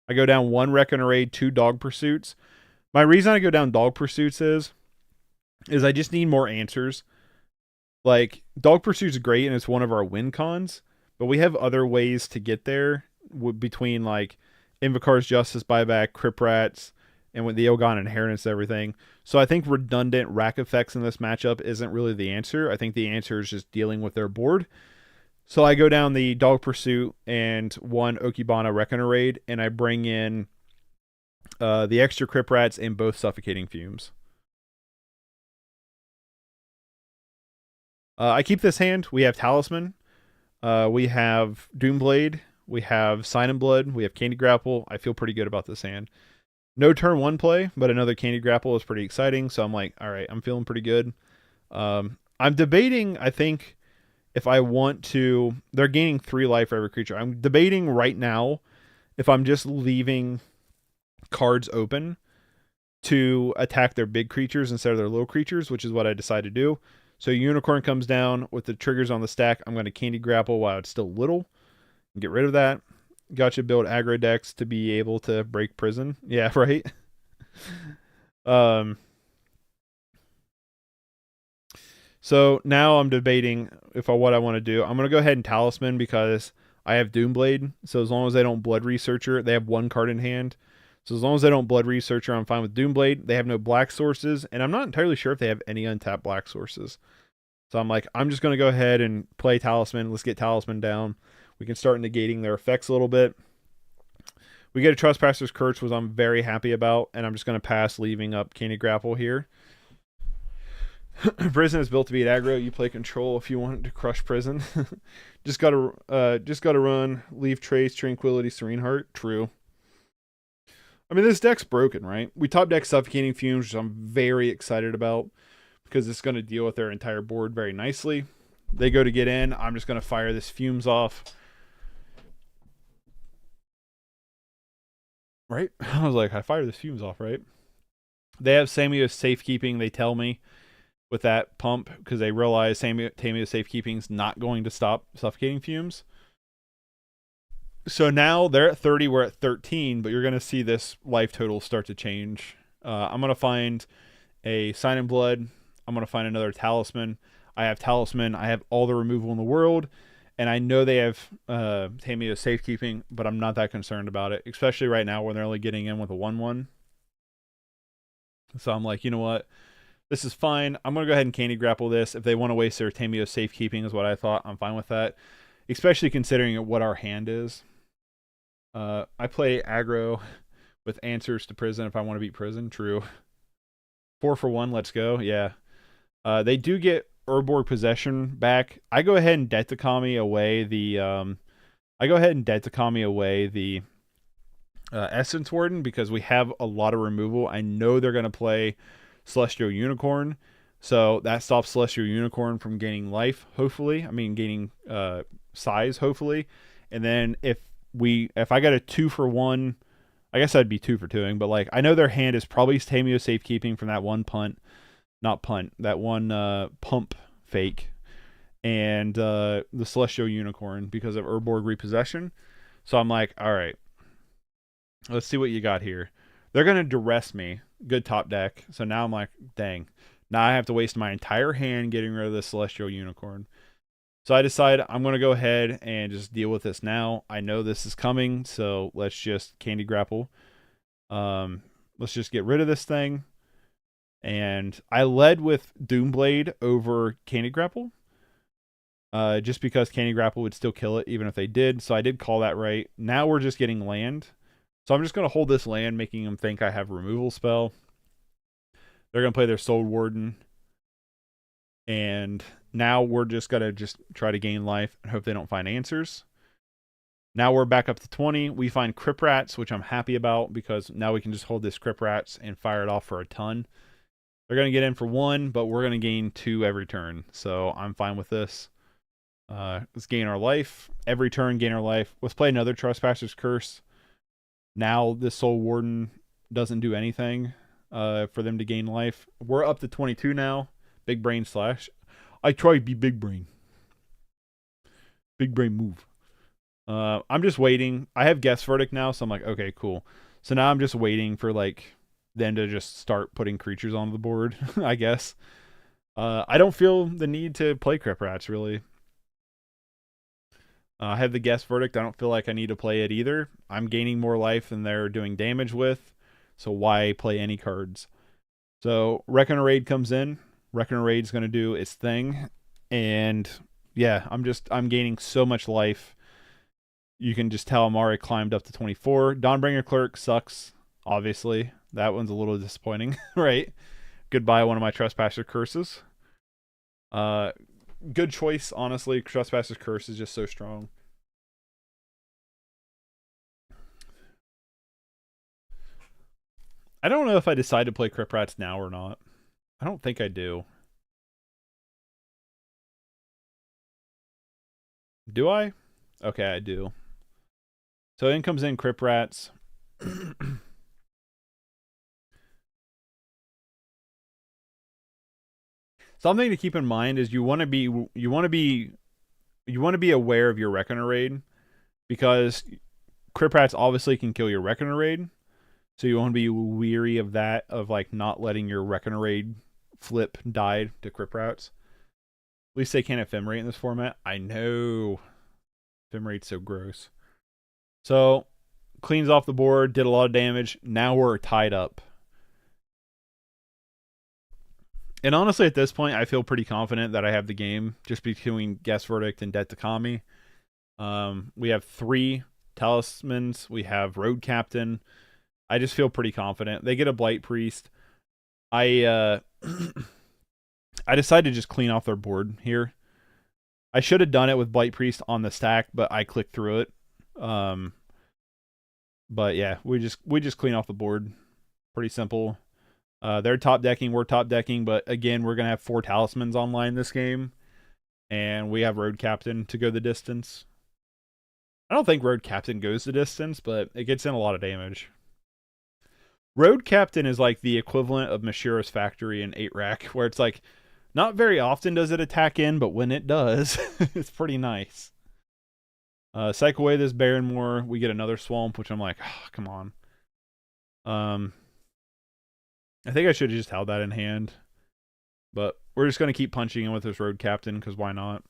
I go down 1 Reckoner Raid, 2 Dog Pursuits. My reason I go down Dog Pursuits is I just need more answers. Like, Dog Pursuit's great and it's one of our win cons, but we have other ways to get there between, like, Invocar's Justice buyback, Crypt Rats, and with the Ill-Gotten Inheritance and everything. So I think redundant rack effects in this matchup isn't really the answer. I think the answer is just dealing with their board. So I go down the Dog Pursuit and 1 Okibana Reckoner Raid, and I bring in the extra Crypt Rats and both Suffocating Fumes. I keep this hand. We have Talisman. We have Doomblade. We have Sign and Blood. We have Candy Grapple. I feel pretty good about this hand. No turn 1 play, but another Candy Grapple is pretty exciting. So I'm like, all right, I'm feeling pretty good. I'm debating, I think, if I want to... They're gaining 3 life for every creature. I'm debating right now if I'm just leaving cards open to attack their big creatures instead of their little creatures, which is what I decided to do. So Unicorn comes down with the triggers on the stack. I'm going to Candy Grapple while it's still little. Get rid of that. Gotcha. Build aggro decks to be able to break prison. Yeah, right. So now I'm debating what I want to do. I'm gonna go ahead and Talisman because I have Doomblade. So as long as they don't Blood Researcher, they have one card in hand. So as long as they don't Blood Researcher, I'm fine with Doomblade. They have no black sources, and I'm not entirely sure if they have any untapped black sources. So I'm like, I'm just gonna go ahead and play Talisman. Let's get Talisman down. We can start negating their effects a little bit. We get a Trespasser's Curse, which I'm very happy about, and I'm just gonna pass, leaving up Candy Grapple here. Prison is built to beat aggro. You play control if you want to crush prison. just gotta run. Leave Trace, Tranquility, Serene Heart. True. I mean, this deck's broken, right? We top deck Suffocating Fumes, which I'm very excited about because it's going to deal with their entire board very nicely. They go to get in. I'm just going to fire this Fumes off. Right? I was like, I fire this Fumes off, right? They have Samuel's Safekeeping, they tell me, with that pump, because they realize Tameo's Safekeeping is not going to stop Suffocating Fumes. So now they're at 30, we're at 13, but you're going to see this life total start to change. I'm going to find a Sign in Blood. I'm going to find another Talisman. I have Talisman. I have all the removal in the world, and I know they have Tameo's Safekeeping, but I'm not that concerned about it, especially right now when they're only getting in with a 1/1. So I'm like, you know what? This is fine. I'm going to go ahead and Candy Grapple this. If they want to waste their Tameo's Safekeeping is what I thought. I'm fine with that, especially considering what our hand is. I play aggro with Answers to Prison if I want to beat prison. True. 4 for 1. Let's go. Yeah. They do get Urborg Possession back. I go ahead and Detakami away the Essence Warden because we have a lot of removal. I know they're going to play Celestial Unicorn, so that stops Celestial Unicorn from gaining life, hopefully. I mean, gaining size, hopefully. And then if I got a 2 for 1, I guess I'd be 2 for 2ing, but like I know their hand is probably Tameo's Safekeeping from that one that one pump fake, and the Celestial Unicorn because of Urborg Repossession. So I'm like, all right, let's see what you got here. They're going to duress me. Good top deck. So now I'm like, dang. Now I have to waste my entire hand getting rid of the Celestial Unicorn. So I decide I'm going to go ahead and just deal with this now. I know this is coming, so let's just Candy Grapple. Let's just get rid of this thing. And I led with Doomblade over Candy Grapple. Just because Candy Grapple would still kill it even if they did. So I did call that right. Now we're just getting land. So I'm just going to hold this land, making them think I have a removal spell. They're going to play their Soul Warden. And now we're just going to try to gain life and hope they don't find answers. Now we're back up to 20. We find Crypt Rats, which I'm happy about because now we can just hold this Crypt Rats and fire it off for a ton. They're going to get in for 1, but we're going to gain 2 every turn. So I'm fine with this. Let's gain our life. Every turn, gain our life. Let's play another Trespasser's Curse. Now this Soul Warden doesn't do anything for them to gain life. We're up to 22 now. Big brain slash. I try to be big brain. Big brain move. I'm just waiting. I have Guess Verdict now, so I'm like, okay, cool. So now I'm just waiting for like them to just start putting creatures on the board, I guess. I don't feel the need to play Crypt Rats, really. I have the Guess Verdict. I don't feel like I need to play it either. I'm gaining more life than they're doing damage with, so why play any cards? So Reckoner Raid comes in. Reckoner Raid's going to do its thing, and yeah, I'm gaining so much life. You can just tell I'm already climbed up to 24. Dawnbringer Clerk sucks, obviously. That one's a little disappointing, right? Goodbye, one of my Trespasser Curses. Good choice, honestly. Trespasser's Curse is just so strong. I don't know if I decide to play Crypt Rats now or not. I don't think I do. Do I? Okay, I do. So in comes in Crypt Rats. Something to keep in mind is you want to be aware of your Reckoner raid, because Crit Rats obviously can kill your Reckoner raid. So you want to be weary of that, of like not letting your Reckoner raid flip die to Crit Rats. At least they can't ephemerate in this format. I know. Ephemerate's so gross. So cleans off the board, did a lot of damage. Now we're tied up. And honestly, at this point, I feel pretty confident that I have the game, just between Guess Verdict and Det Takami. We have 3 talismans. We have Road Captain. I just feel pretty confident. They get a Blight Priest. I decided to just clean off their board here. I should have done it with Blight Priest on the stack, but I clicked through it. But yeah, we just clean off the board. Pretty simple. They're top decking, we're top decking, but again, we're gonna have 4 talismans online this game, and we have Road Captain to go the distance. I don't think Road Captain goes the distance, but it gets in a lot of damage. Road Captain is like the equivalent of Mashira's Factory in 8-Rack, where it's like, not very often does it attack in, but when it does, it's pretty nice. Cycle away this Barrenmore, we get another Swamp, which I'm like, oh, come on. I think I should have just held that in hand. But we're just going to keep punching in with this Road Captain, because why not?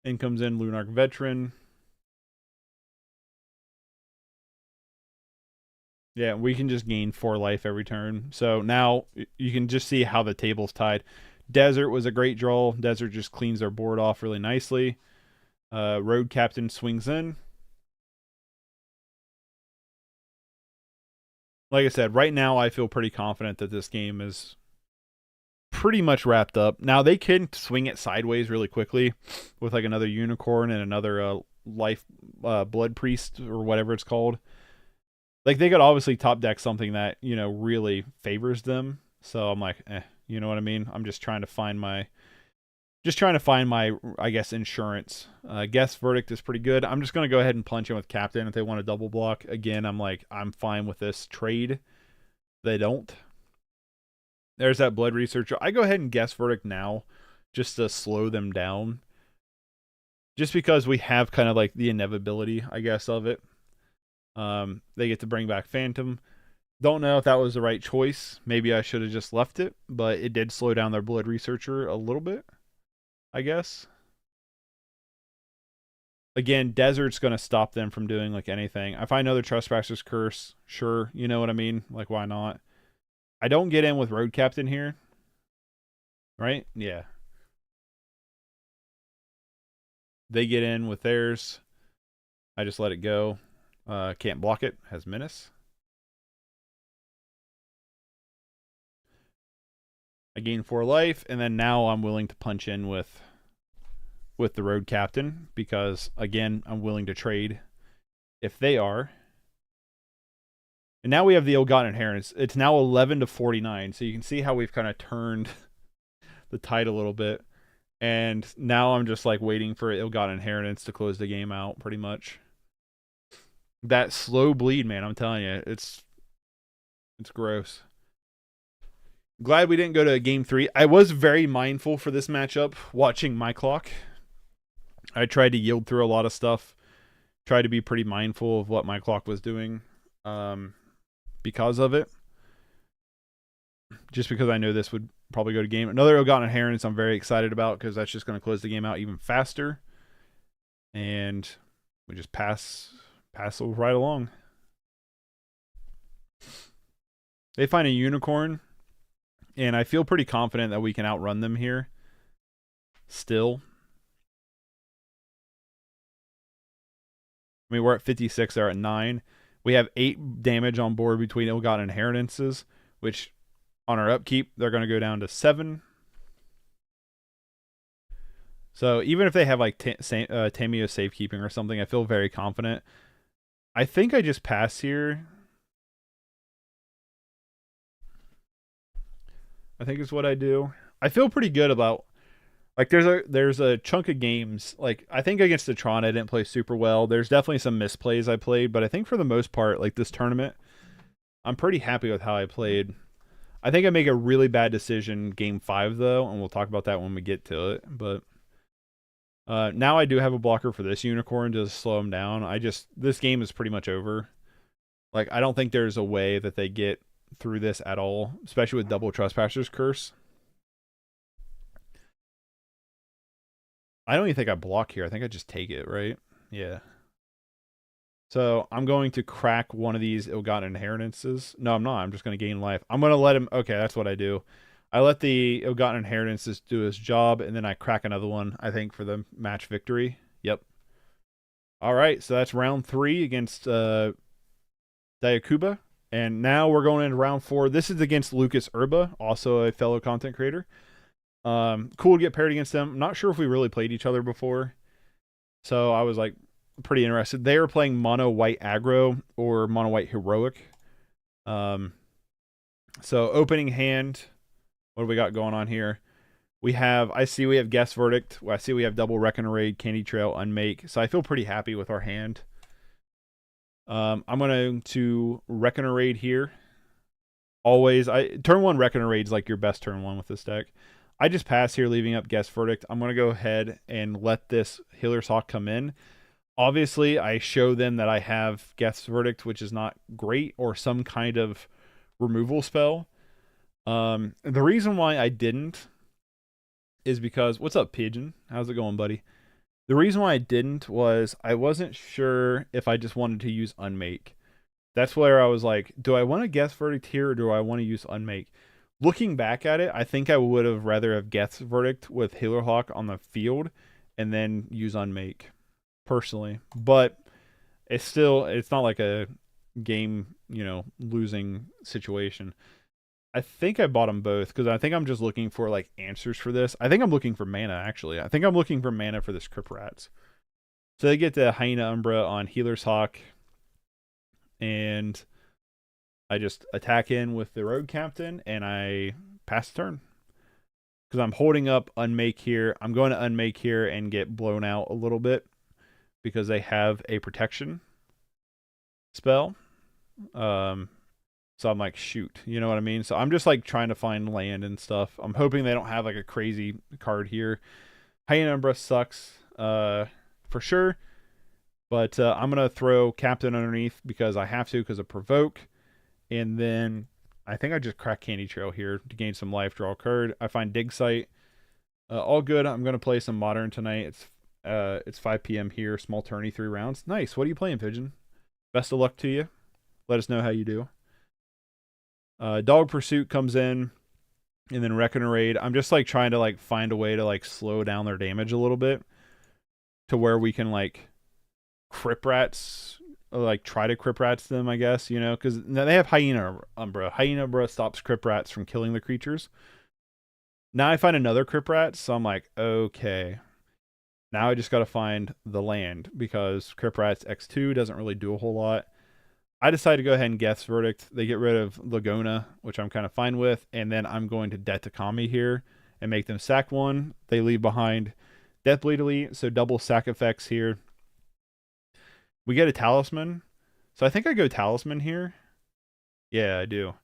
In comes in Lunarch Veteran. Yeah, we can just gain 4 life every turn. So now you can just see how the table's tied. Desert was a great draw. Desert just cleans their board off really nicely. Road Captain swings in. Like I said, right now I feel pretty confident that this game is pretty much wrapped up. Now they can swing it sideways really quickly with like another Unicorn and another life Blood Priest or whatever it's called. Like they could obviously top deck something that, you know, really favors them. So I'm like, you know what I mean? I'm just trying to find my I guess, insurance. Guess Verdict is pretty good. I'm just going to go ahead and punch in with Captain if they want to double block. Again, I'm like, I'm fine with this trade. They don't. There's that Blood Researcher. I go ahead and Guess Verdict now just to slow them down. Just because we have kind of like the inevitability, I guess, of it. They get to bring back Phantom. Don't know if that was the right choice. Maybe I should have just left it, but it did slow down their Blood Researcher a little bit, I guess. Again, Desert's going to stop them from doing like anything. If I know the Trespasser's Curse, sure, you know what I mean? Like, why not? I don't get in with Road Captain here. Right? Yeah. They get in with theirs. I just let it go. Can't block it. Has Menace. I gain 4 life, and then now I'm willing to punch in with the Road Captain, because again, I'm willing to trade if they are. And now we have the Ill-Gotten Inheritance. It's now 11-49, so you can see how we've kind of turned the tide a little bit. And now I'm just like waiting for Ill-Gotten Inheritance to close the game out, pretty much. That slow bleed, man, I'm telling you, it's gross. Glad we didn't go to game 3. I was very mindful for this matchup watching my clock. I tried to yield through a lot of stuff. Tried to be pretty mindful of what my clock was doing because of it. Just because I know this would probably go to game. Another Ill-Gotten Inheritance I'm very excited about, because that's just going to close the game out even faster. And we just pass right along. They find a Unicorn, and I feel pretty confident that we can outrun them here. Still. I mean, we're at 56, they're at 9. We have 8 damage on board between Ill-Gotten Inheritances, which on our upkeep, they're going to go down to 7. So even if they have like Tamio safekeeping or something, I feel very confident. I think I just pass here. I think is what I do. I feel pretty good about Like there's a chunk of games. Like I think against the Tron, I didn't play super well. There's definitely some misplays I played, but I think for the most part, like this tournament, I'm pretty happy with how I played. I think I make a really bad decision game 5 though, and we'll talk about that when we get to it. But now I do have a blocker for this unicorn to slow him down. This game is pretty much over. Like I don't think there's a way that they get through this at all, especially with double Trespasser's Curse. I don't even think I block here. I think I just take it, right? Yeah. So I'm going to crack one of these ill-gotten inheritances. No, I'm not. I'm just going to gain life. I'm going to let him... Okay, that's what I do. I let the ill-gotten inheritances do his job, and then I crack another one, I think, for the match victory. Yep. All right, so that's round 3 against Dayakuba. And now we're going into round 4. This is against Lucas Urba, also a fellow content creator. Cool to get paired against them. I'm not sure if we really played each other before. So I was like pretty interested. They were playing mono white aggro or mono white heroic. So opening hand, what do we got going on here? I see we have Guess Verdict. I see we have double Reckon Raid, Candy Trail, Unmake. So I feel pretty happy with our hand. I'm going to Reckon Raid here. Always, turn 1 Reckon Raid is like your best turn 1 with this deck. I just pass here, leaving up Guess Verdict. I'm going to go ahead and let this Healer's Hawk come in. Obviously, I show them that I have Guess Verdict, which is not great, or some kind of removal spell. The reason why I didn't is because... What's up, Pigeon? How's it going, buddy? The reason why I didn't was I wasn't sure if I just wanted to use Unmake. That's where I was like, do I want to Guess Verdict here, or do I want to use Unmake? Looking back at it, I think I would have rather have Guess Verdict with Healer Hawk on the field and then use Unmake, personally. But it's not like a game, losing situation. I think I bought them both because I think I'm just looking for like answers for this. I think I'm looking for mana, actually. I think I'm looking for mana for this Crypt Rats. So they get the Hyena Umbra on Healer's Hawk, and I just attack in with the Road Captain, and I pass the turn. Because I'm holding up Unmake here. I'm going to Unmake here and get blown out a little bit because they have a protection spell. So I'm like, shoot. You know what I mean? So I'm just like trying to find land and stuff. I'm hoping they don't have like a crazy card here. Hyena Umbra sucks for sure. But I'm going to throw Captain underneath because I have to because of Provoke. And then I think I just crack Candy Trail here to gain some life, draw a card. I find Dig Site. All good. I'm going to play some Modern tonight. It's 5 p.m. here. Small tourney, 3 rounds. Nice. What are you playing, Pigeon? Best of luck to you. Let us know how you do. Dog Pursuit comes in. And then Reckon Raid. I'm just like trying to like find a way to like slow down their damage a little bit. To where we can like Crypt Rats, like try to Crypt Rats them, I guess, because they have Hyena Umbra. Hyena Umbra stops Crypt Rats from killing the creatures. Now I find another Crypt Rat, so I'm like, okay. Now I just got to find the land because Crypt Rats X2 doesn't really do a whole lot. I decide to go ahead and Guess Verdict. They get rid of Lagona, which I'm kind of fine with, and then I'm going to Debt to Kami here and make them sack 1. They leave behind Deathbleed Elite, so double sack effects here. We get a Talisman. So I think I go Talisman here. Yeah, I do.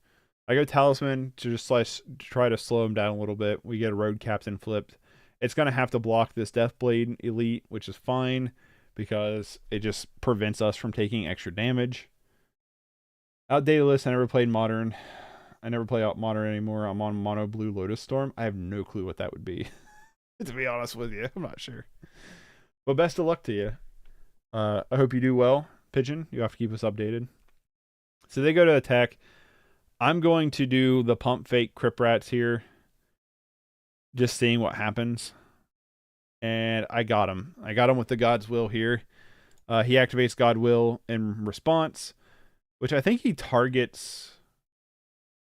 I go Talisman to just try to slow him down a little bit. We get a Road Captain flipped. It's going to have to block this Deathblade Elite, which is fine because it just prevents us from taking extra damage. Outdated list. I never played Modern. I never play out Modern anymore. I'm on Mono Blue Lotus Storm. I have no clue what that would be. To be honest with you, I'm not sure. But best of luck to you. I hope you do well, Pigeon. You have to keep us updated. So they go to attack. I'm going to do the Pump Fake Crypt Rats here. Just seeing what happens. And I got him. I got him with the God's Will here. He activates God Will in response, which I think he targets...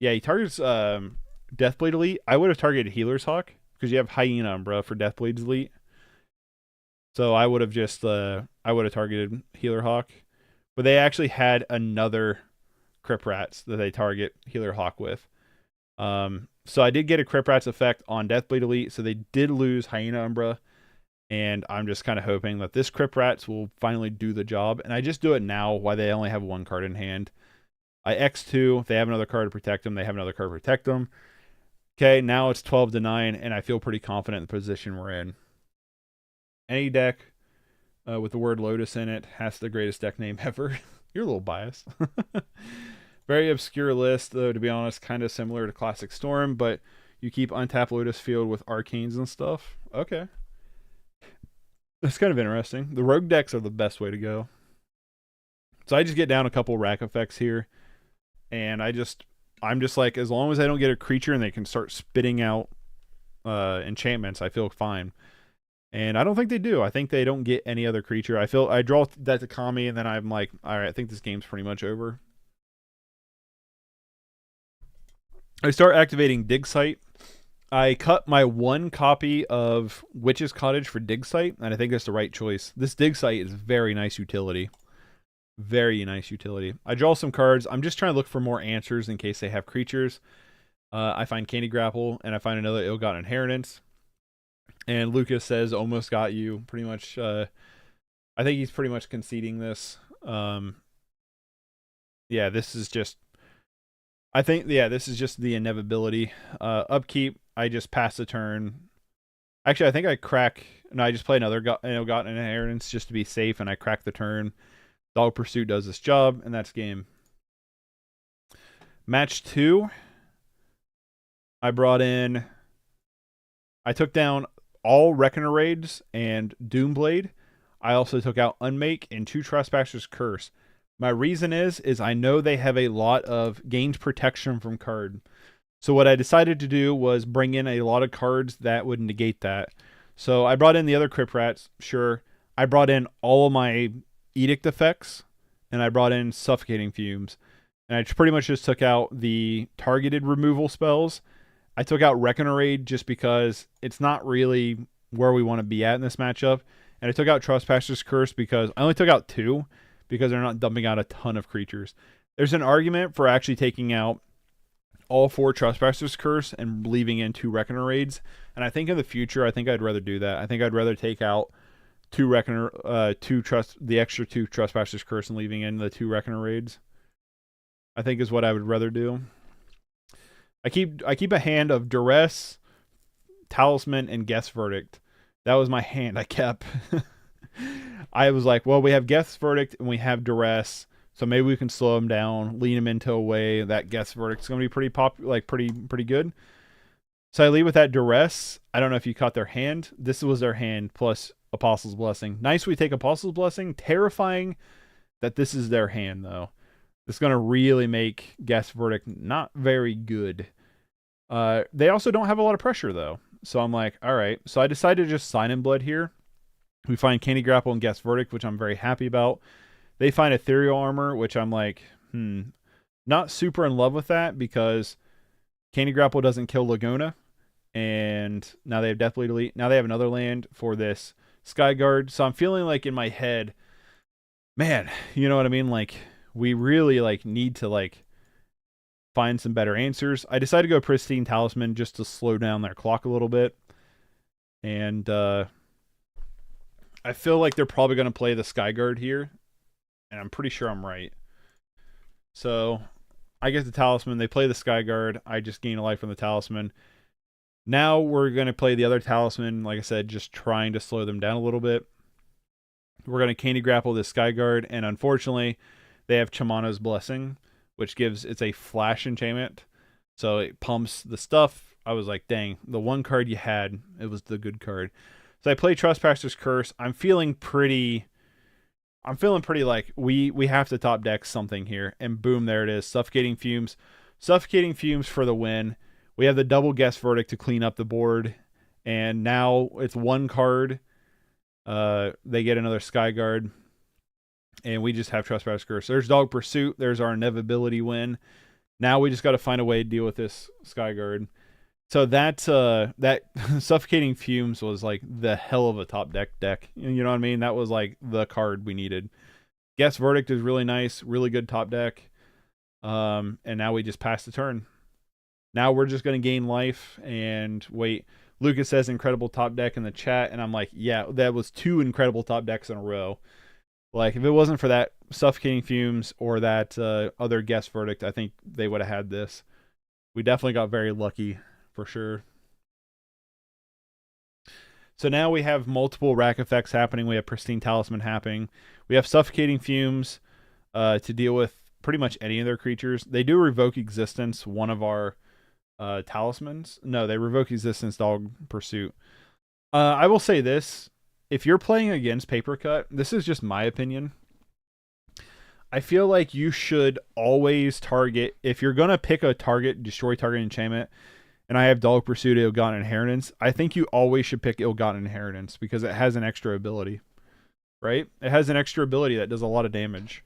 Yeah, he targets Deathblade Elite. I would have targeted Healer's Hawk because you have Hyena Umbra for Deathblade's Elite. So I would have just targeted Healer Hawk, but they actually had another Crypt Rats that they target Healer Hawk with. So So I did get a Crypt Rats effect on Deathblade Elite, so they did lose Hyena Umbra. And I'm just kind of hoping that this Crypt Rats will finally do the job. And I just do it now while they only have one card in hand. I X2. If they have another card to protect them, they have another card to protect them. Okay, now it's 12-9, and I feel pretty confident in the position we're in. Any deck with the word Lotus in it has the greatest deck name ever. You're a little biased. Very obscure list, though, to be honest, kind of similar to Classic Storm, but you keep untapped Lotus Field with Arcanes and stuff. Okay. That's kind of interesting. The rogue decks are the best way to go. So I just get down a couple rack effects here, and I'm just like, as long as I don't get a creature and they can start spitting out enchantments, I feel fine. And I don't think they do. I think they don't get any other creature. I draw that to Kami, and then I'm like, all right, I think this game's pretty much over. I start activating Dig Site. I cut my one copy of Witch's Cottage for Dig Site, and I think that's the right choice. This Dig Site is very nice utility. Very nice utility. I draw some cards. I'm just trying to look for more answers in case they have creatures. I find Candy Grapple, and I find another Ill-Gotten Inheritance. And Lucas says, almost got you. Pretty much, I think he's pretty much conceding this. Yeah, this is just... I think, yeah, this is just the inevitability. Upkeep, I just pass the turn. Actually, I think I crack... No, I just play another Ill-Gotten Inheritance just to be safe, and I crack the turn. Dog Pursuit does this job, and that's game. Match 2, I took down all Reckoner Raids and Doomblade. I also took out Unmake and 2 Trespasser's Curse. My reason is I know they have a lot of gained protection from card. So what I decided to do was bring in a lot of cards that would negate that. So I brought in the other Crypt Rats, sure. I brought in all of my Edict effects, and I brought in Suffocating Fumes. And I pretty much just took out the targeted removal spells. I took out Reckoner Raid just because it's not really where we want to be at in this matchup. And I took out Trespasser's Curse because I only took out 2 because they're not dumping out a ton of creatures. There's an argument for actually taking out all 4 Trespasser's Curse and leaving in 2 Reckoner Raids. And I think in the future, I think I'd rather do that. I think I'd rather take out the extra 2 Trespasser's Curse and leaving in the 2 Reckoner Raids. I think is what I would rather do. I keep a hand of Duress, Talisman, and Guess Verdict. That was my hand I kept. I was like, well, we have Guess Verdict and we have Duress, so maybe we can slow them down, lean them into a way that Guess Verdict's gonna be pretty pretty good. So I lead with that Duress. I don't know if you caught their hand. This was their hand plus Apostle's Blessing. Nice, we take Apostle's Blessing. Terrifying that this is their hand, though. This is going to really make Guess Verdict not very good. They also don't have a lot of pressure, though. So I'm like, all right. So I decided to just Sign in Blood here. We find Candy Grapple and Guess Verdict, which I'm very happy about. They find Ethereal Armor, which I'm like, not super in love with that because Candy Grapple doesn't kill Laguna. And now they have Deathblade Elite. Now they have another land for this Skyguard. So I'm feeling like in my head, man, you know what I mean? Like, we really need to find some better answers. I decided to go Pristine Talisman just to slow down their clock a little bit. And I feel like they're probably going to play the Skyguard here. And I'm pretty sure I'm right. So I get the Talisman. They play the Skyguard. I just gain a life from the Talisman. Now we're going to play the other Talisman. Like I said, just trying to slow them down a little bit. We're going to Candy Grapple this Skyguard. And unfortunately, they have Chamano's Blessing, which it's a flash enchantment. So it pumps the stuff. I was like, dang, the one card you had, it was the good card. So I play Trespasser's Curse. I'm feeling pretty like we have to top deck something here. And boom, there it is. Suffocating Fumes. Suffocating Fumes for the win. We have the double Guess Verdict to clean up the board. And now it's one card. They get another Skyguard. And we just have Trespasser's Curse. There's Dog Pursuit. There's our inevitability win. Now we just got to find a way to deal with this Skyguard. So that Suffocating Fumes was like the hell of a top deck. You know what I mean? That was like the card we needed. Guess Verdict is really nice. Really good top deck. And now we just pass the turn. Now we're just going to gain life and wait. Lucas says incredible top deck in the chat, and I'm like, yeah, that was 2 incredible top decks in a row. Like, if it wasn't for that Suffocating Fumes or that other guest verdict, I think they would have had this. We definitely got very lucky, for sure. So now we have multiple rack effects happening. We have Pristine Talisman happening. We have Suffocating Fumes to deal with pretty much any of their creatures. They do revoke existence, one of our talismans. No, they revoke existence, Dog Pursuit. I will say this. If you're playing against Paper Cut, this is just my opinion. I feel like you should always target, if you're going to pick a target, destroy target enchantment, and I have Dog Pursuit, Ill-Gotten Inheritance, I think you always should pick Ill-Gotten Inheritance because it has an extra ability, right? It has an extra ability that does a lot of damage.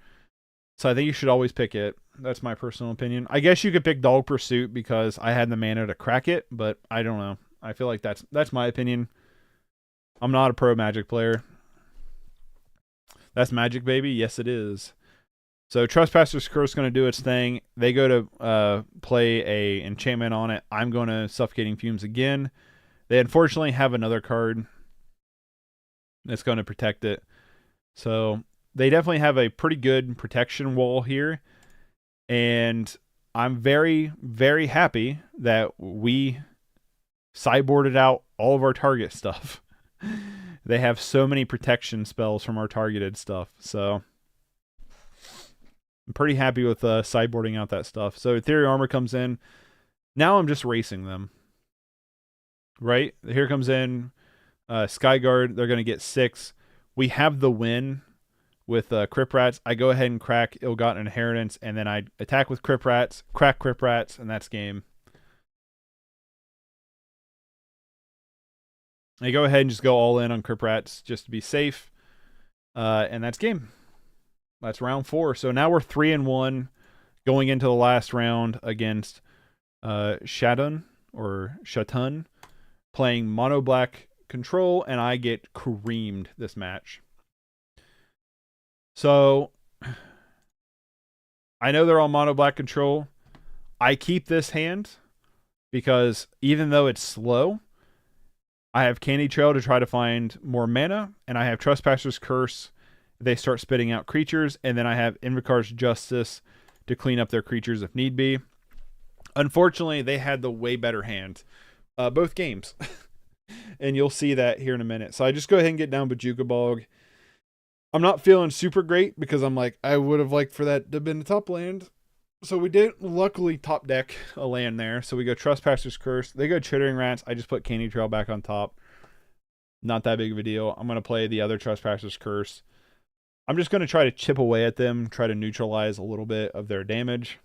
So I think you should always pick it. That's my personal opinion. I guess you could pick Dog Pursuit because I had the mana to crack it, but I don't know. I feel like that's my opinion. I'm not a pro Magic player. That's Magic, baby. Yes, it is. So Trespasser's Curse is going to do its thing. They go to play a enchantment on it. I'm going to Suffocating Fumes again. They unfortunately have another card that's going to protect it. So they definitely have a pretty good protection wall here. And I'm very, very happy that we sideboarded out all of our target stuff. They have so many protection spells from our targeted stuff. So I'm pretty happy with sideboarding out that stuff. So Ethereal Armor comes in. Now I'm just racing them. Right? Here comes in Skyguard. They're going to get 6. We have the win with Crypt Rats. I go ahead and crack Ill-Gotten Inheritance, and then I attack with Crypt Rats, crack Crypt Rats, and that's game. I go ahead and just go all in on Crypt Rats just to be safe. And that's game. That's round 4. So now we're 3-1 going into the last round against Shadun or Shatun playing mono black control, and I get creamed this match. So I know they're on mono black control. I keep this hand because even though it's slow, I have Candy Trail to try to find more mana, and I have Trespasser's Curse. They start spitting out creatures, and then I have Invocar's Justice to clean up their creatures if need be. Unfortunately, they had the way better hand both games, and you'll see that here in a minute. So I just go ahead and get down Bajuka Bog. I'm not feeling super great because I'm like, I would have liked for that to have been the top land. So we did luckily top deck a land there. So we go Trespasser's Curse. They go Chittering Rats. I just put Candy Trail back on top. Not that big of a deal. I'm going to play the other Trespasser's Curse. I'm just going to try to chip away at them, try to neutralize a little bit of their damage.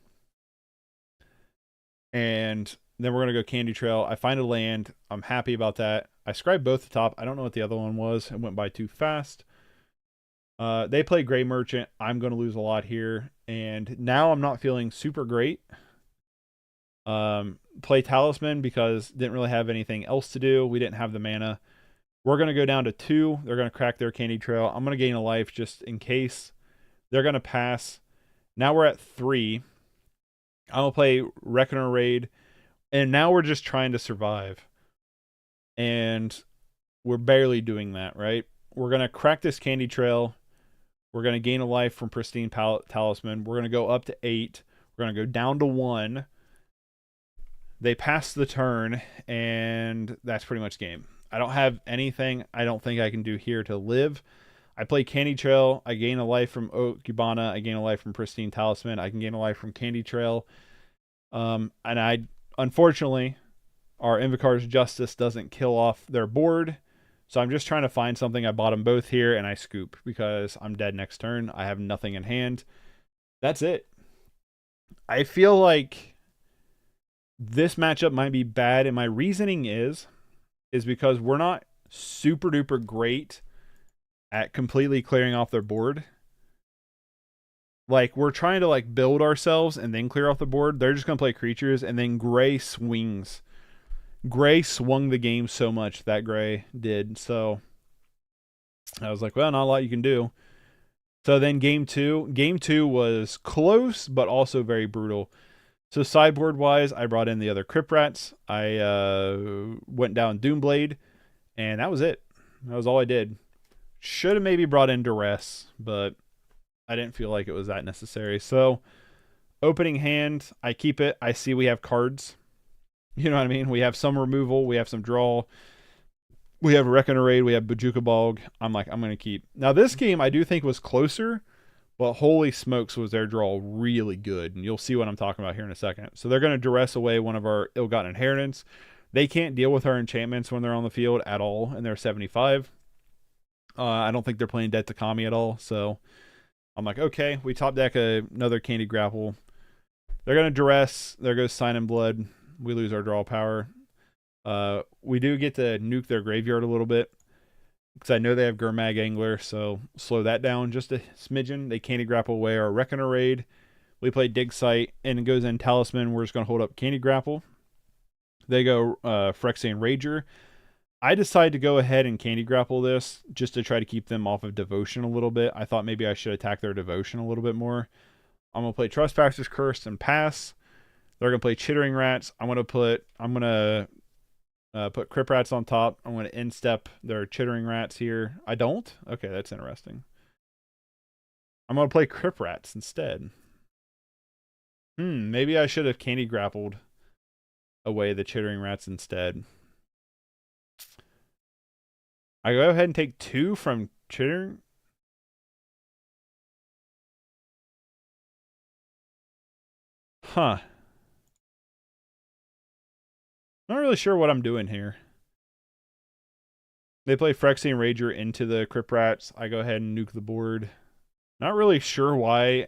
And then we're going to go Candy Trail. I find a land. I'm happy about that. I scribed both the top. I don't know what the other one was. It went by too fast. They play Gray Merchant. I'm going to lose a lot here. And now I'm not feeling super great. Play Talisman because didn't really have anything else to do. We didn't have the mana. We're going to go down to 2. They're going to crack their Candy Trail. I'm going to gain a life just in case. They're going to pass. Now we're at 3. I'm going to play Reckoner Raid. And now we're just trying to survive. And we're barely doing that, right? We're going to crack this Candy Trail. We're going to gain a life from Pristine Talisman. We're going to go up to 8. We're going to go down to 1. They pass the turn, and that's pretty much game. I don't have anything I don't think I can do here to live. I play Candy Trail. I gain a life from Okubana. I gain a life from Pristine Talisman. I can gain a life from Candy Trail. And unfortunately, our Invocar's Justice doesn't kill off their board. So I'm just trying to find something. I bought them both here, and I scoop because I'm dead next turn. I have nothing in hand. That's it. I feel like this matchup might be bad, and my reasoning is because we're not super duper great at completely clearing off their board. Like, we're trying to like build ourselves and then clear off the board. They're just going to play creatures, and then Gray swings. Gray swung the game so much, that Gray did. So I was like, well, not a lot you can do. So then game 2 was close, but also very brutal. So sideboard wise, I brought in the other Crypt Rats. I went down Doomblade, and that was it. That was all I did. Should have maybe brought in Duress, but I didn't feel like it was that necessary. So opening hand, I keep it. I see we have cards. You know what I mean? We have some removal, we have some draw, we have Reckoner Raid, we have Bajuka Bog. I'm like, I'm going to keep. Now, this game I do think was closer, but holy smokes was their draw really good. And you'll see what I'm talking about here in a second. So they're going to duress away one of our ill-gotten inheritance. They can't deal with our enchantments when they're on the field at all, and they're 75. I don't think they're playing Dead Takami at all. So I'm like, okay, we top deck another Candy Grapple. They're going to duress. There goes Sign in Blood. We lose our draw power. We do get to nuke their graveyard a little bit, because I know they have Gurmag Angler, so slow that down just a smidgen. They Candy Grapple away our Reckoner Raid. We play Dig Site, and it goes in Talisman. We're just going to hold up Candy Grapple. They go Phyrexian Rager. I decided to go ahead and Candy Grapple this just to try to keep them off of Devotion a little bit. I thought maybe I should attack their Devotion a little bit more. I'm going to play Trespasser's Curse and pass. They're going to play Chittering Rats. I'm going to put Crypt Rats on top. I'm going to instep their Chittering Rats here. I don't? Okay, that's interesting. I'm going to play Crypt Rats instead. Maybe I should have Candy Grappled away the Chittering Rats instead. I go ahead and take 2 from Chittering. Huh. Not really sure what I'm doing here. They play Phyrexian Rager into the Crypt Rats. I go ahead and nuke the board. Not really sure why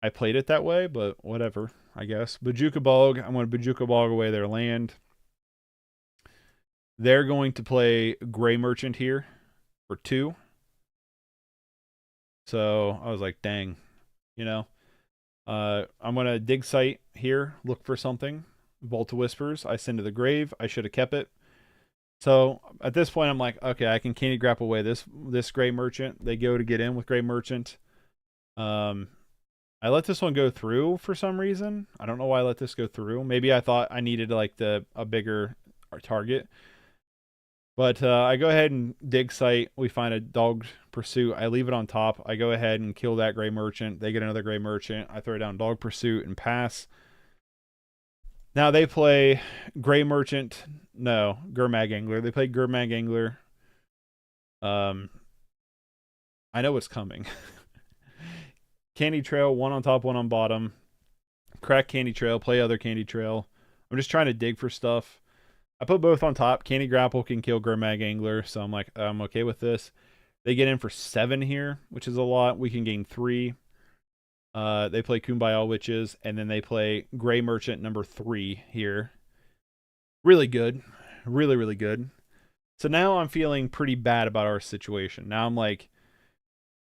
I played it that way, but whatever, I guess. Bajuka Bog. I'm going to Bajuka Bog away their land. They're going to play Gray Merchant here for 2. So I was like, dang, you know. I'm going to Dig Site here, look for something. Vault of Whispers. I send to the grave. I should have kept it. So at this point, I'm like, okay, I can Candy Grapple away this Gray Merchant. They go to get in with Gray Merchant. I let this one go through for some reason. I don't know why I let this go through. Maybe I thought I needed like a bigger target. But I go ahead and Dig Site. We find a Dog Pursuit. I leave it on top. I go ahead and kill that Gray Merchant. They get another Gray Merchant. I throw down Dog Pursuit and pass. Now they play Gray Merchant. No, Gurmag Angler. They play Gurmag Angler. I know what's coming. Candy Trail, 1 on top, 1 on bottom. Crack Candy Trail, play other Candy Trail. I'm just trying to dig for stuff. I put both on top. Candy Grapple can kill Gurmag Angler, so I'm like, I'm okay with this. They get in for 7 here, which is a lot. We can gain 3. They play Kumbaya Witches, and then they play Gray Merchant number 3 here. Really good. Really, really good. So now I'm feeling pretty bad about our situation. Now I'm like,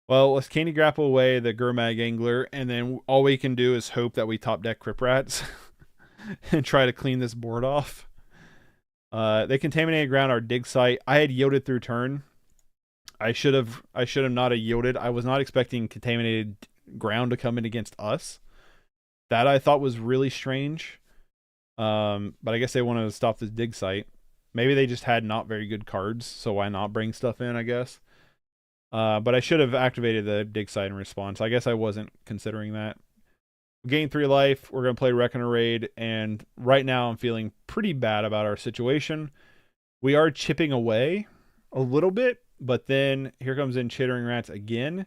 well, let's Candy Grapple away the Gurmag Angler, and then all we can do is hope that we top deck Crypt Rats and try to clean this board off. They contaminated ground our Dig Site. I had yielded through turn. I should have not have yielded. I was not expecting contaminated ground to come in against us. That I thought was really strange. But I guess they wanted to stop this Dig Site. Maybe they just had not very good cards, so why not bring stuff in, I guess. But I should have activated the Dig Site in response. I guess I wasn't considering that. Gain 3 life. We're going to play Reckoner Raid, and right now I'm feeling pretty bad about our situation. We are chipping away a little bit, but then here comes in Chittering Rats again,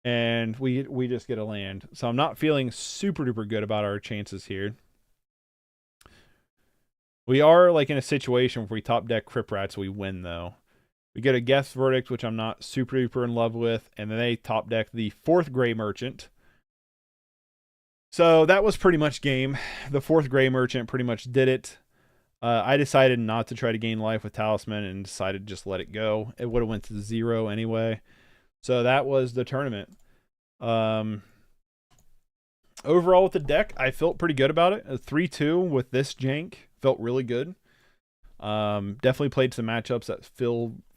and we just get a land. So I'm not feeling super duper good about our chances here. We are like in a situation where we top deck Crypt Rats, we win though. We get a Guess Verdict, which I'm not super duper in love with, and then they top deck the 4th Gray Merchant. So that was pretty much game. The 4th Gray Merchant pretty much did it. I decided not to try to gain life with Talisman and decided to just let it go. It would have went to 0 anyway. So that was the tournament. Overall with the deck, I felt pretty good about it. A 3-2 with this jank felt really good. Definitely played some matchups that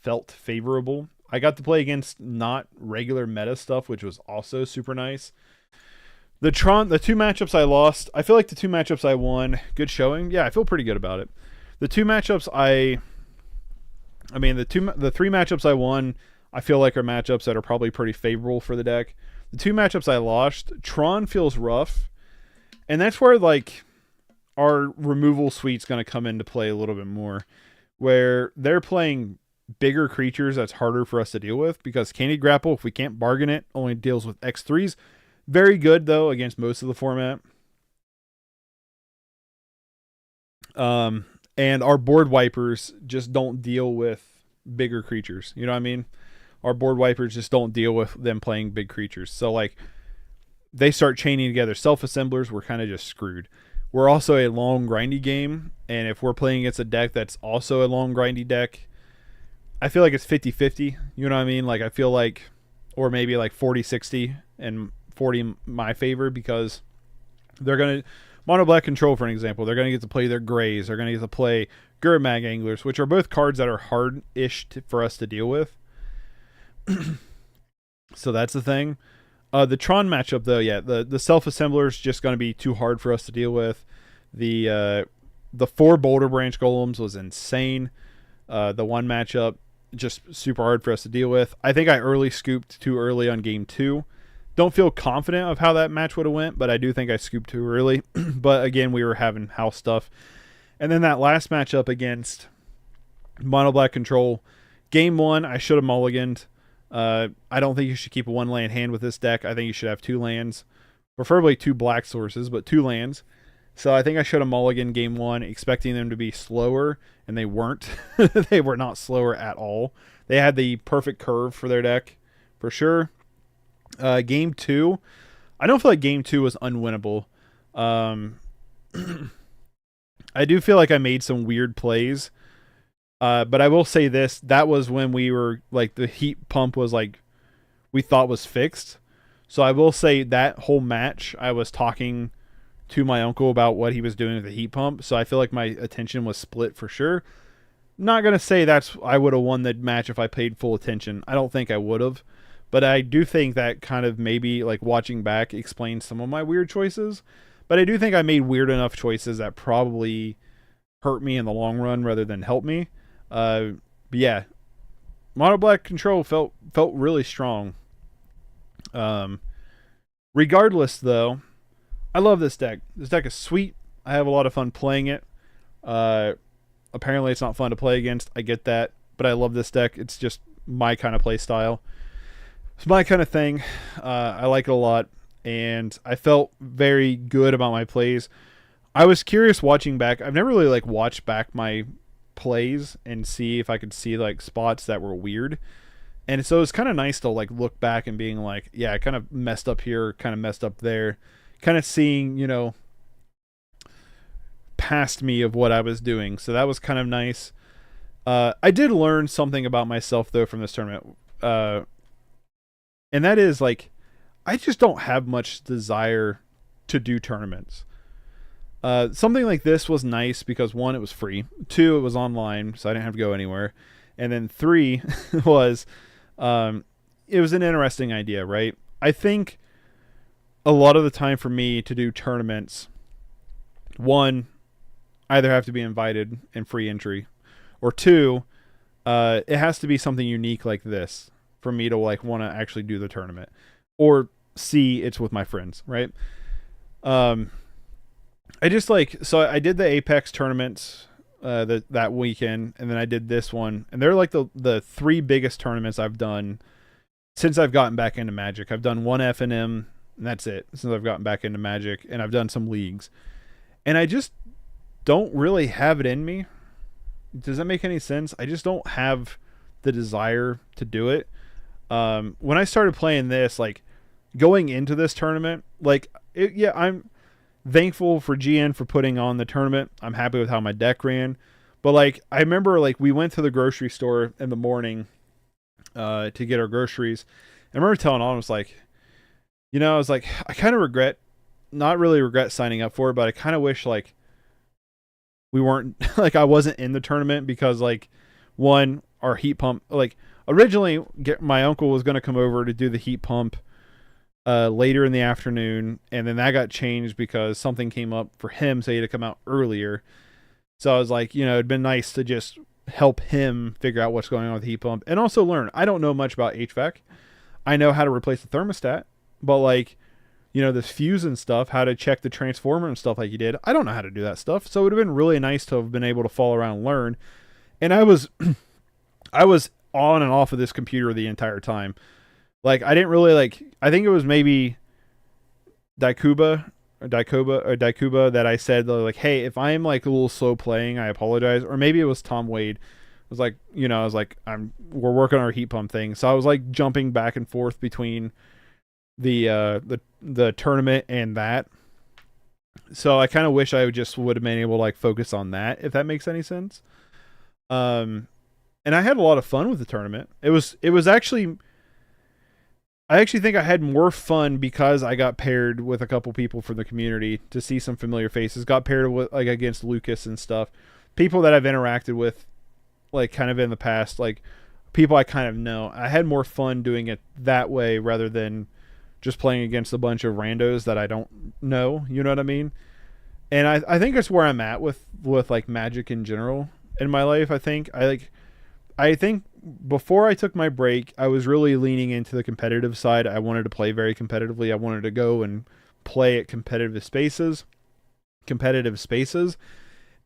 felt favorable. I got to play against not regular meta stuff, which was also super nice. The two matchups I lost, I feel like the two matchups I won, good showing. Yeah, I feel pretty good about it. The two matchups the three matchups I won, I feel like are matchups that are probably pretty favorable for the deck. The two matchups I lost, Tron feels rough, and that's where like our removal suite's going to come into play a little bit more, where they're playing bigger creatures that's harder for us to deal with because Candy Grapple, if we can't bargain it, only deals with X3s. Very good though against most of the format. And our board wipers just don't deal with bigger creatures. You know what I mean? Our board wipers just don't deal with them playing big creatures. So like they start chaining together self-assemblers, we're kind of just screwed. We're also a long grindy game, and if we're playing against a deck that's also a long grindy deck, I feel like it's 50-50. You know what I mean? Like I feel like, or maybe like 40-60 and 40 in my favor, because they're going to Mono Black Control, for an example, they're going to get to play their Grays. They're going to get to play Gurmag Anglers, which are both cards that are hard-ish for us to deal with. So that's the thing. The Tron matchup, though, yeah, the self-assembler is just going to be too hard for us to deal with. The 4 Boulder Branch Golems was insane. The one matchup, just super hard for us to deal with. I think I early scooped too early on game 2. Don't feel confident of how that match would have went, but I do think I scooped too early. But again, we were having house stuff. And then that last matchup against Mono Black Control, game 1, I should have mulliganed. I don't think you should keep a 1-land hand with this deck. I think you should have 2 lands, preferably 2 black sources, but 2 lands. So I think I should have mulliganed game 1, expecting them to be slower, and they weren't. They were not slower at all. They had the perfect curve for their deck, for sure. Game 2, I don't feel like game 2 was unwinnable. I do feel like I made some weird plays. But I will say this, that was when we were, like, the heat pump was, like, we thought was fixed. So I will say that whole match, I was talking to my uncle about what he was doing with the heat pump. So I feel like my attention was split for sure. Not going to say I would have won the match if I paid full attention. I don't think I would have. But I do think that kind of maybe, like, watching back explains some of my weird choices. But I do think I made weird enough choices that probably hurt me in the long run rather than help me. But yeah, Mono Black Control felt really strong. Regardless, though, I love this deck. This deck is sweet. I have a lot of fun playing it. Apparently, it's not fun to play against. I get that, but I love this deck. It's just my kind of play style. It's my kind of thing. I like it a lot, and I felt very good about my plays. I was curious watching back. I've never really like watched back my plays and see if I could see like spots that were weird. And so it's kind of nice to like look back and being like, yeah, I kind of messed up here, kind of messed up there, kind of seeing, you know, past me of what I was doing. So that was kind of nice. I did learn something about myself though from this tournament. And that is like, I just don't have much desire to do tournaments. Something like this was nice because 1, it was free. 2, it was online, so I didn't have to go anywhere. And then 3 was, it was an interesting idea, right? I think a lot of the time for me to do tournaments, 1, I either have to be invited and free entry, or 2, it has to be something unique like this for me to like want to actually do the tournament, or C, it's with my friends, right? I just like, so I did the Apex tournaments that weekend, and then I did this one, and they're like the 3 biggest tournaments I've done since I've gotten back into Magic. I've done 1 F&M, and that's it since I've gotten back into Magic, and I've done some leagues, and I just don't really have it in me. Does that make any sense? I just don't have the desire to do it. When I started playing this, like going into this tournament, like I'm thankful for GN for putting on the tournament. I'm happy with how my deck ran. But like I remember like we went to the grocery store in the morning to get our groceries. And I remember telling Autumn, I was like, you know, I was like, I kind of not really regret signing up for it, but I kind of wish like we weren't like I wasn't in the tournament because like 1, our heat pump, like originally my uncle was going to come over to do the heat pump later in the afternoon, and then that got changed because something came up for him, so he had to come out earlier. So I was like, it'd been nice to just help him figure out what's going on with the heat pump and also learn. I don't know much about HVAC. I know how to replace the thermostat, but like, this fuse and stuff, how to check the transformer and stuff like you did. I don't know how to do that stuff. So it would have been really nice to have been able to follow around and learn. And I was I was on and off of this computer the entire time. Like I didn't really I think it was maybe Daikuba that I said like, hey, if I'm like a little slow playing, I apologize. Or maybe it was Tom Wade. I was like, we're working on our heat pump thing. So I was like jumping back and forth between the tournament and that. So I kind of wish I would have been able to like focus on that, if that makes any sense. And I had a lot of fun with the tournament. It was actually, I actually think I had more fun because I got paired with a couple people from the community to see some familiar faces. Got paired with like against Lucas and stuff, people that I've interacted with, like kind of in the past, like people I kind of know. I had more fun doing it that way rather than just playing against a bunch of randos that I don't know. You know what I mean? And I think that's where I'm at with like Magic in general in my life. I think before I took my break, I was really leaning into the competitive side. I wanted to play very competitively. I wanted to go and play at competitive spaces.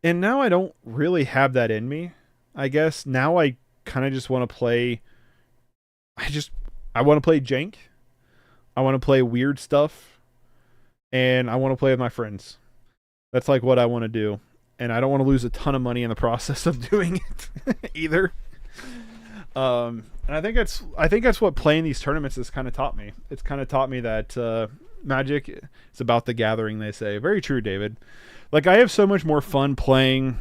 And now I don't really have that in me. I guess now I kind of just want to play. I want to play jank. I want to play weird stuff. And I want to play with my friends. That's like what I want to do. And I don't want to lose a ton of money in the process of doing it either. And I think that's what playing these tournaments has kind of taught me. It's kind of taught me that Magic is about the gathering, they say. Very true, David. Like I have so much more fun playing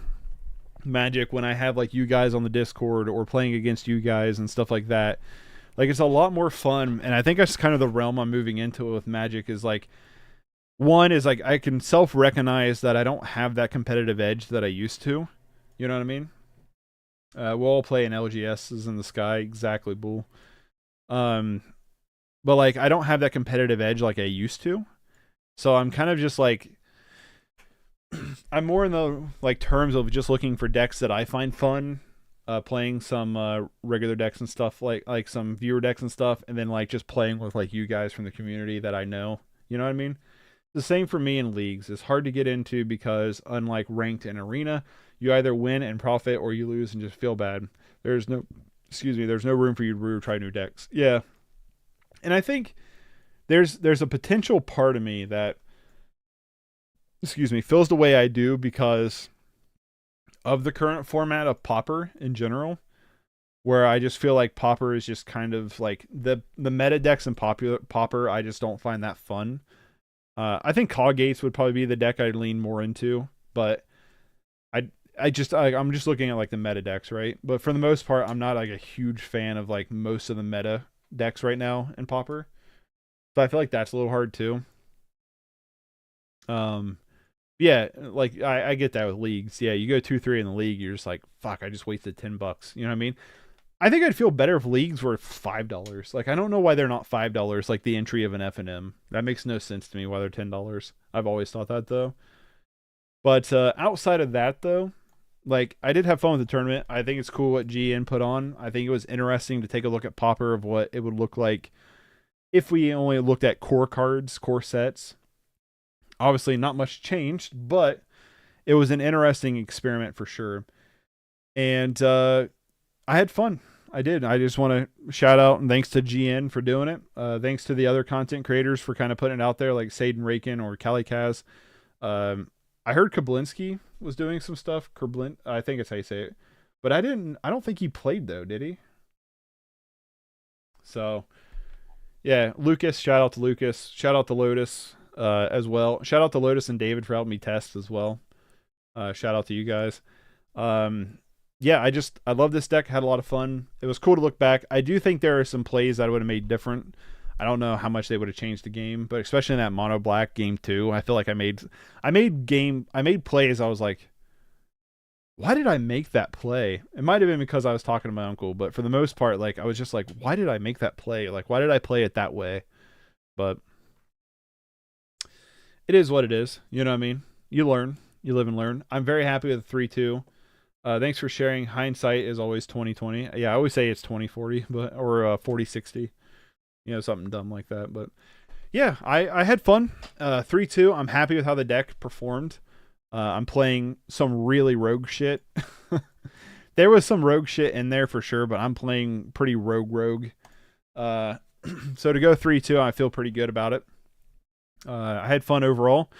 Magic when I have like you guys on the Discord or playing against you guys and stuff like that. Like it's a lot more fun, and I think that's kind of the realm I'm moving into with Magic. Is like, one is like I can self-recognize that I don't have that competitive edge that I used to. You know what I mean? We'll all play in LGSs in the sky, exactly, bull. But like I don't have that competitive edge like I used to, so I'm kind of just like I'm more in the like terms of just looking for decks that I find fun, playing some regular decks and stuff like some viewer decks and stuff, and then like just playing with like you guys from the community that I know. You know what I mean? The same for me in leagues. It's hard to get into because unlike ranked and arena, you either win and profit or you lose and just feel bad. There's no room for you to try new decks. Yeah. And I think there's a potential part of me that feels the way I do because of the current format of Pauper in general, where I just feel like Pauper is just kind of like the meta decks in Pauper, I just don't find that fun. I think Coggates would probably be the deck I'd lean more into, but I'm just looking at like the meta decks, right? But for the most part, I'm not like a huge fan of like most of the meta decks right now in Pauper. So I feel like that's a little hard too. Yeah, like I get that with leagues. Yeah, you go 2-3 in the league, you're just like, fuck, I just wasted $10. You know what I mean? I think I'd feel better if leagues were $5. Like I don't know why they're not $5 like the entry of an F&M. That makes no sense to me why they're $10. I've always thought that though. But outside of that though, like I did have fun with the tournament. I think it's cool what GN put on. I think it was interesting to take a look at Pauper of what it would look like if we only looked at core cards, core sets. Obviously not much changed, but it was an interesting experiment for sure. And I had fun. I did. I just want to shout out and thanks to GN for doing it. Thanks to the other content creators for kind of putting it out there, like Saden Rakin or Kalikaz. I heard Kablinski was doing some stuff. I think it's how you say it. But I don't think he played though, did he? So yeah, Lucas, shout out to Lucas. Shout out to Lotus as well. Shout out to Lotus and David for helping me test as well. Shout out to you guys. Yeah, I love this deck. Had a lot of fun. It was cool to look back. I do think there are some plays that I would have made different. I don't know how much they would have changed the game, but especially in that mono black game 2, I feel like I made plays. I was like, why did I make that play? It might have been because I was talking to my uncle, but for the most part, like I was just like, why did I make that play? Like, why did I play it that way? But it is what it is. You know what I mean? You learn. You live and learn. I'm very happy with 3-2. Thanks for sharing. Hindsight is always 20/20. Yeah, I always say it's 20/40, but or 40/60. You know, something dumb like that. But yeah, I had fun. 3-2. I'm happy with how the deck performed. I'm playing some really rogue shit. There was some rogue shit in there for sure, but I'm playing pretty rogue. So to go 3-2, I feel pretty good about it. I had fun overall.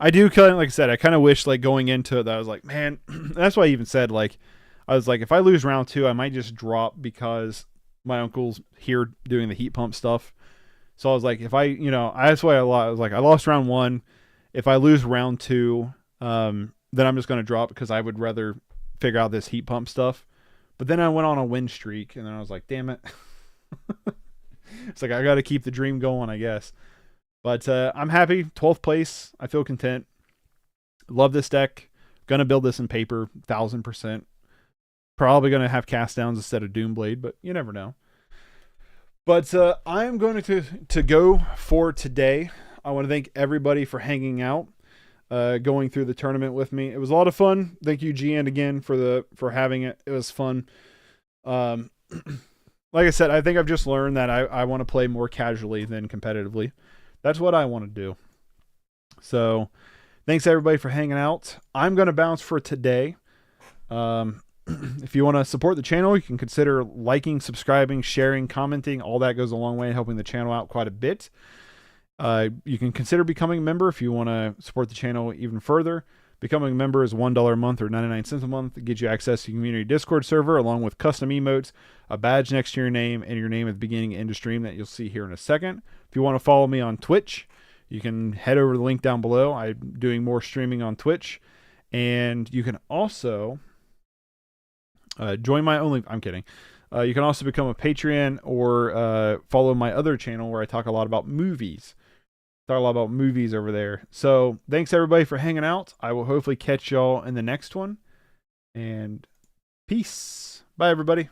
I do kind of, like I said, I kind of wish like going into it that I was like, man, that's why I even said like, I was like, if I lose round 2, I might just drop because my uncle's here doing the heat pump stuff. So I was like, if I, that's why I was like, I lost round 1. If I lose round 2, then I'm just going to drop because I would rather figure out this heat pump stuff. But then I went on a win streak and then I was like, damn it. It's like, I got to keep the dream going, I guess. But I'm happy. 12th place. I feel content. Love this deck. Gonna build this in paper, 1000%. Probably gonna have cast downs instead of Doomblade, but you never know. But I'm going to go for today. I want to thank everybody for hanging out, going through the tournament with me. It was a lot of fun. Thank you, GN, again for having it. It was fun. Like I said, I think I've just learned that I want to play more casually than competitively. That's what I want to do. So thanks everybody for hanging out. I'm going to bounce for today. If you want to support the channel, you can consider liking, subscribing, sharing, commenting. All that goes a long way in helping the channel out quite a bit. You can consider becoming a member if you want to support the channel even further. Becoming a member is $1 a month or 99 cents a month. It gives you access to community Discord server along with custom emotes, a badge next to your name, and your name at the beginning and end of stream that you'll see here in a second. If you want to follow me on Twitch, you can head over to the link down below. I'm doing more streaming on Twitch. And you can also join my only... I'm kidding. You can also become a Patreon or follow my other channel where I talk a lot about movies. Talk a lot about movies over there. So thanks everybody for hanging out. I will hopefully catch y'all in the next one. And peace. Bye everybody.